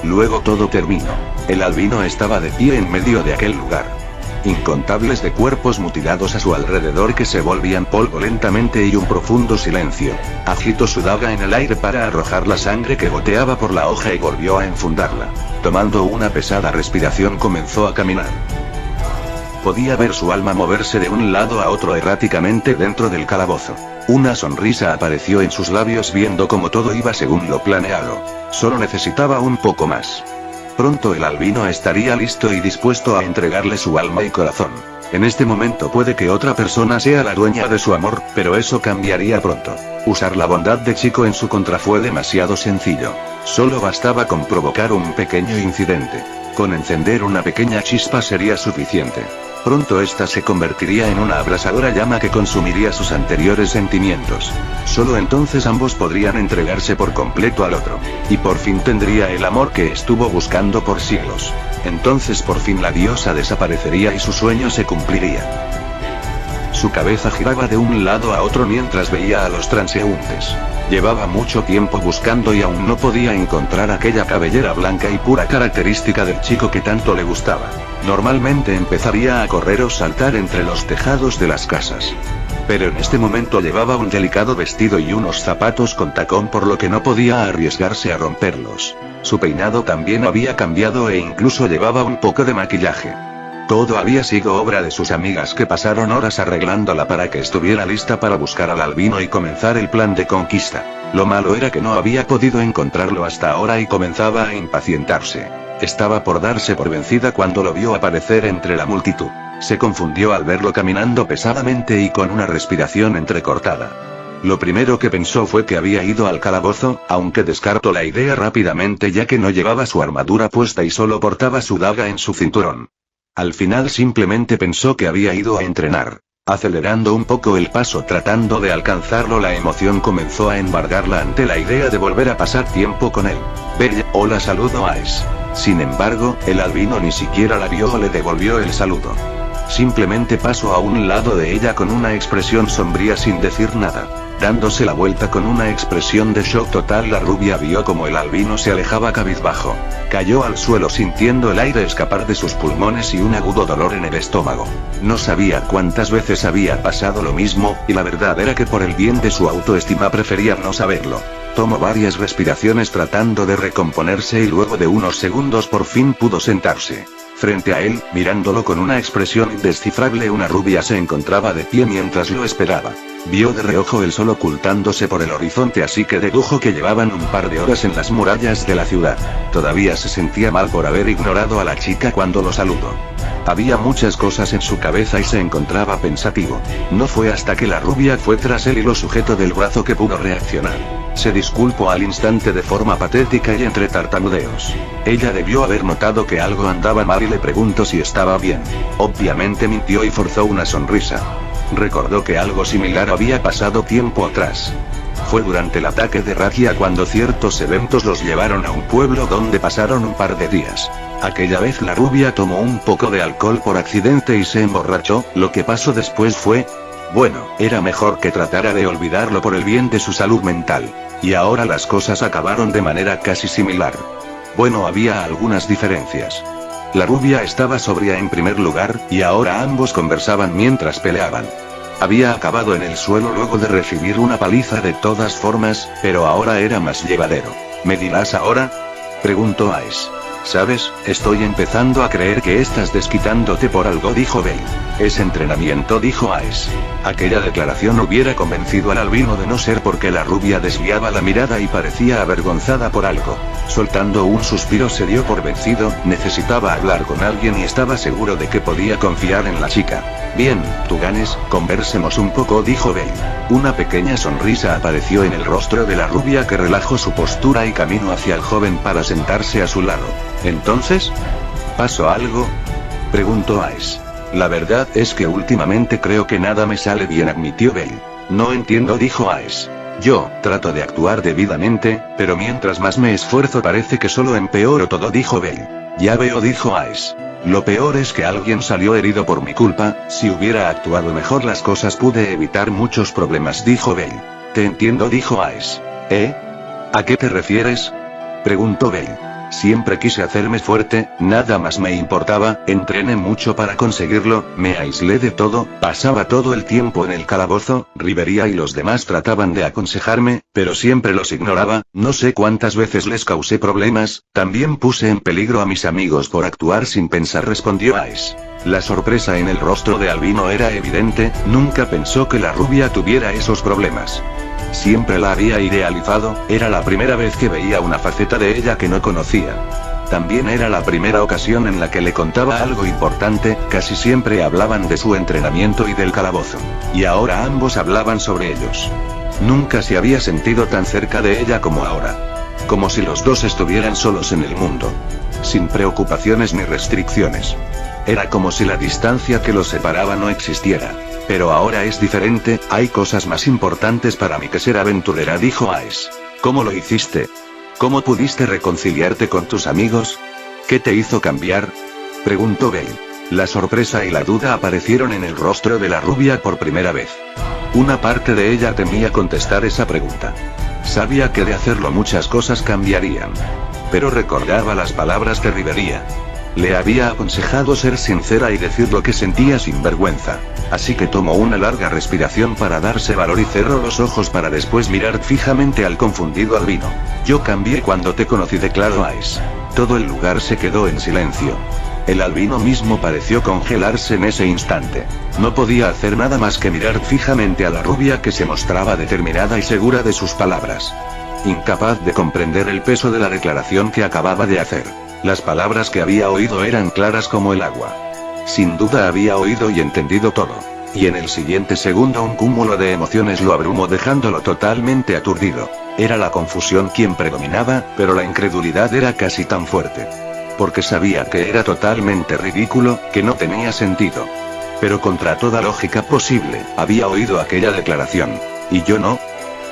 Luego todo terminó. El albino estaba de pie en medio de aquel lugar. Incontables de cuerpos mutilados a su alrededor que se volvían polvo lentamente y un profundo silencio. Agitó su daga en el aire para arrojar la sangre que goteaba por la hoja y volvió a enfundarla. Tomando una pesada respiración comenzó a caminar. Podía ver su alma moverse de un lado a otro erráticamente dentro del calabozo. Una sonrisa apareció en sus labios viendo cómo todo iba según lo planeado. Solo necesitaba un poco más. Pronto el albino estaría listo y dispuesto a entregarle su alma y corazón. En este momento puede que otra persona sea la dueña de su amor, pero eso cambiaría pronto. Usar la bondad de Chico en su contra fue demasiado sencillo. Solo bastaba con provocar un pequeño incidente. Con encender una pequeña chispa sería suficiente. Pronto esta se convertiría en una abrasadora llama que consumiría sus anteriores sentimientos. Solo entonces ambos podrían entregarse por completo al otro. Y por fin tendría el amor que estuvo buscando por siglos. Entonces por fin la diosa desaparecería y su sueño se cumpliría. Su cabeza giraba de un lado a otro mientras veía a los transeúntes. Llevaba mucho tiempo buscando y aún no podía encontrar aquella cabellera blanca y pura característica del chico que tanto le gustaba. Normalmente empezaría a correr o saltar entre los tejados de las casas. Pero en este momento llevaba un delicado vestido y unos zapatos con tacón por lo que no podía arriesgarse a romperlos. Su peinado también había cambiado e incluso llevaba un poco de maquillaje. Todo había sido obra de sus amigas que pasaron horas arreglándola para que estuviera lista para buscar al albino y comenzar el plan de conquista. Lo malo era que no había podido encontrarlo hasta ahora y comenzaba a impacientarse. Estaba por darse por vencida cuando lo vio aparecer entre la multitud. Se confundió al verlo caminando pesadamente y con una respiración entrecortada. Lo primero que pensó fue que había ido al calabozo, aunque descartó la idea rápidamente ya que no llevaba su armadura puesta y solo portaba su daga en su cinturón. Al final simplemente pensó que había ido a entrenar. Acelerando un poco el paso tratando de alcanzarlo, la emoción comenzó a embargarla ante la idea de volver a pasar tiempo con él. Bella, hola, saludo a Ice. Sin embargo, el albino ni siquiera la vio o le devolvió el saludo. Simplemente pasó a un lado de ella con una expresión sombría sin decir nada. Dándose la vuelta con una expresión de shock total, la rubia vio como el albino se alejaba cabizbajo. Cayó al suelo sintiendo el aire escapar de sus pulmones y un agudo dolor en el estómago. No sabía cuántas veces había pasado lo mismo, y la verdad era que por el bien de su autoestima prefería no saberlo. Tomó varias respiraciones tratando de recomponerse y luego de unos segundos por fin pudo sentarse. Frente a él, mirándolo con una expresión indescifrable, una rubia se encontraba de pie mientras lo esperaba. Vio de reojo el sol ocultándose por el horizonte, así que dedujo que llevaban un par de horas en las murallas de la ciudad. Todavía se sentía mal por haber ignorado a la chica cuando lo saludó. Había muchas cosas en su cabeza y se encontraba pensativo. No fue hasta que la rubia fue tras él y lo sujetó del brazo que pudo reaccionar. Se disculpó al instante de forma patética y entre tartamudeos. Ella debió haber notado que algo andaba mal y le preguntó si estaba bien. Obviamente mintió y forzó una sonrisa. Recordó que algo similar había pasado tiempo atrás. Fue durante el ataque de Rakia cuando ciertos eventos los llevaron a un pueblo donde pasaron un par de días. Aquella vez la rubia tomó un poco de alcohol por accidente y se emborrachó. Lo que pasó después fue... bueno, era mejor que tratara de olvidarlo por el bien de su salud mental. Y ahora las cosas acabaron de manera casi similar. Bueno, había algunas diferencias. La rubia estaba sobria en primer lugar, y ahora ambos conversaban mientras peleaban. Había acabado en el suelo luego de recibir una paliza de todas formas, pero ahora era más llevadero. ¿Me dirás ahora?, preguntó Ace. ¿Sabes? Estoy empezando a creer que estás desquitándote por algo, dijo Bale. Es entrenamiento, dijo Ace. Aquella declaración hubiera convencido al albino de no ser porque la rubia desviaba la mirada y parecía avergonzada por algo. Soltando un suspiro se dio por vencido, necesitaba hablar con alguien y estaba seguro de que podía confiar en la chica. Bien, tú ganes, conversemos un poco, dijo Bale. Una pequeña sonrisa apareció en el rostro de la rubia que relajó su postura y caminó hacia el joven para sentarse a su lado. ¿Entonces? ¿Pasó algo?, preguntó Ace. La verdad es que últimamente creo que nada me sale bien, admitió Bale. No entiendo, dijo Ace. Yo trato de actuar debidamente, pero mientras más me esfuerzo parece que solo empeoro todo, dijo Bale. Ya veo, dijo Ace. Lo peor es que alguien salió herido por mi culpa. Si hubiera actuado mejor las cosas pude evitar muchos problemas, dijo Bale. Te entiendo, dijo Ace. ¿A qué te refieres?, preguntó Bale. Siempre quise hacerme fuerte, nada más me importaba, entrené mucho para conseguirlo, me aislé de todo, pasaba todo el tiempo en el calabozo. Rivería y los demás trataban de aconsejarme, pero siempre los ignoraba. No sé cuántas veces les causé problemas, también puse en peligro a mis amigos por actuar sin pensar, respondió Ace. La sorpresa en el rostro de Albino era evidente, nunca pensó que la rubia tuviera esos problemas. Siempre la había idealizado, era la primera vez que veía una faceta de ella que no conocía. También era la primera ocasión en la que le contaba algo importante, casi siempre hablaban de su entrenamiento y del calabozo. Y ahora ambos hablaban sobre ellos. Nunca se había sentido tan cerca de ella como ahora. Como si los dos estuvieran solos en el mundo. Sin preocupaciones ni restricciones. Era como si la distancia que los separaba no existiera. Pero ahora es diferente, hay cosas más importantes para mí que ser aventurera, dijo Ace. ¿Cómo lo hiciste? ¿Cómo pudiste reconciliarte con tus amigos? ¿Qué te hizo cambiar?, preguntó Bale. La sorpresa y la duda aparecieron en el rostro de la rubia por primera vez. Una parte de ella temía contestar esa pregunta. Sabía que de hacerlo muchas cosas cambiarían. Pero recordaba las palabras de Rivería. Le había aconsejado ser sincera y decir lo que sentía sin vergüenza. Así que tomó una larga respiración para darse valor y cerró los ojos para después mirar fijamente al confundido albino. Yo cambié cuando te conocí, declaró Ace. Todo el lugar se quedó en silencio. El albino mismo pareció congelarse en ese instante. No podía hacer nada más que mirar fijamente a la rubia que se mostraba determinada y segura de sus palabras. Incapaz de comprender el peso de la declaración que acababa de hacer. Las palabras que había oído eran claras como el agua. Sin duda había oído y entendido todo. Y en el siguiente segundo un cúmulo de emociones lo abrumó dejándolo totalmente aturdido. Era la confusión quien predominaba, pero la incredulidad era casi tan fuerte. Porque sabía que era totalmente ridículo, que no tenía sentido. Pero contra toda lógica posible, había oído aquella declaración. ¿Y yo no?,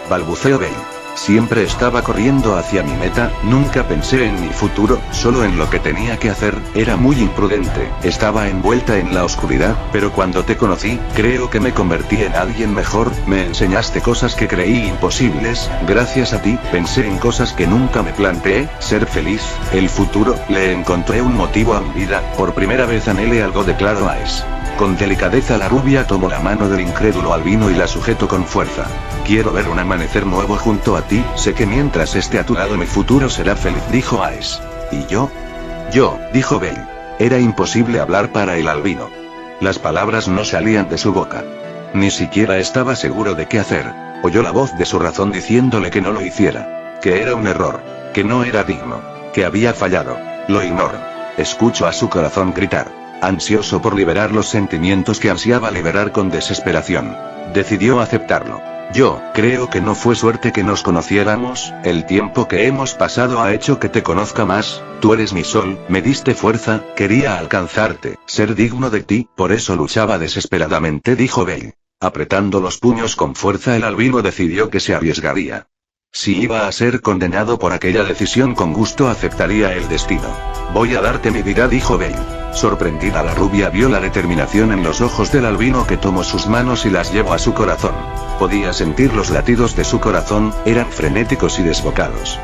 balbuceó Bale. Siempre estaba corriendo hacia mi meta, nunca pensé en mi futuro, solo en lo que tenía que hacer. Era muy imprudente, estaba envuelta en la oscuridad, pero cuando te conocí, creo que me convertí en alguien mejor. Me enseñaste cosas que creí imposibles, gracias a ti, pensé en cosas que nunca me planteé, ser feliz, el futuro, le encontré un motivo a mi vida, por primera vez anhelé algo, declaró Ace. Con delicadeza la rubia tomó la mano del incrédulo albino y la sujetó con fuerza. Quiero ver un amanecer nuevo junto a ti, sé que mientras esté a tu lado mi futuro será feliz, dijo Ace. ¿Y yo? Yo, dijo Bale. Era imposible hablar para el albino. Las palabras no salían de su boca. Ni siquiera estaba seguro de qué hacer. Oyó la voz de su razón diciéndole que no lo hiciera. Que era un error. Que no era digno. Que había fallado. Lo ignoro. Escucho a su corazón gritar. Ansioso por liberar los sentimientos que ansiaba liberar con desesperación. Decidió aceptarlo. Yo creo que no fue suerte que nos conociéramos, el tiempo que hemos pasado ha hecho que te conozca más, tú eres mi sol, me diste fuerza, quería alcanzarte, ser digno de ti, por eso luchaba desesperadamente, dijo Bale. Apretando los puños con fuerza, el albino decidió que se arriesgaría. Si iba a ser condenado por aquella decisión, con gusto aceptaría el destino. Voy a darte mi vida, dijo Belle. Sorprendida, la rubia vio la determinación en los ojos del albino, que tomó sus manos y las llevó a su corazón. Podía sentir los latidos de su corazón, eran frenéticos y desbocados.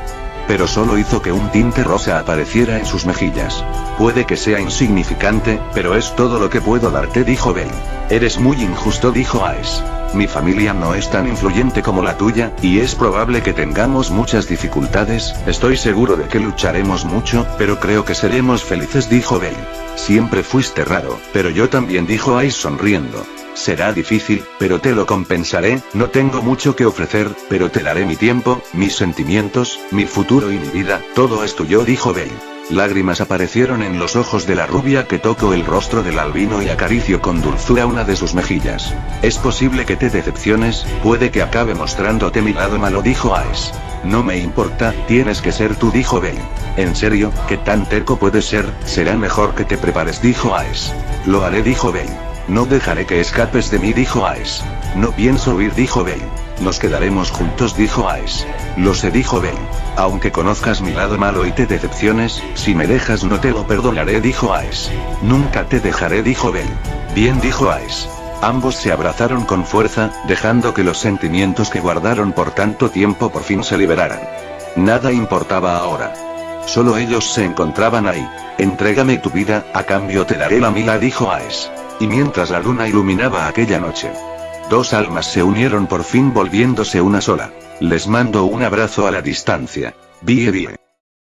Pero solo hizo que un tinte rosa apareciera en sus mejillas. Puede que sea insignificante, pero es todo lo que puedo darte, dijo Belle. Eres muy injusto, dijo Aes. Mi familia no es tan influyente como la tuya, y es probable que tengamos muchas dificultades. Estoy seguro de que lucharemos mucho, pero creo que seremos felices, dijo Belle. Siempre fuiste raro, pero yo también, dijo Aes sonriendo. Será difícil, pero te lo compensaré. No tengo mucho que ofrecer, pero te daré mi tiempo, mis sentimientos, mi futuro y mi vida. Todo es tuyo, dijo Belle. Lágrimas aparecieron en los ojos de la rubia, que tocó el rostro del albino y acarició con dulzura una de sus mejillas. Es posible que te decepciones, puede que acabe mostrándote mi lado malo, dijo Aes. No me importa, tienes que ser tú, dijo Belle. ¿En serio? ¿Qué tan terco puedes ser? Será mejor que te prepares, dijo Aes. Lo haré, dijo Belle. No dejaré que escapes de mí, dijo Aes. No pienso huir, dijo Belle. Nos quedaremos juntos, dijo Aes. Lo sé, dijo Belle. Aunque conozcas mi lado malo y te decepciones, si me dejas no te lo perdonaré, dijo Aes. Nunca te dejaré, dijo Belle. Bien, dijo Aes. Ambos se abrazaron con fuerza, dejando que los sentimientos que guardaron por tanto tiempo por fin se liberaran. Nada importaba ahora. Solo ellos se encontraban ahí. Entrégame tu vida, a cambio te daré la mía, dijo Aes. Y mientras la luna iluminaba aquella noche, dos almas se unieron por fin, volviéndose una sola. Les mando un abrazo a la distancia. Bye bye.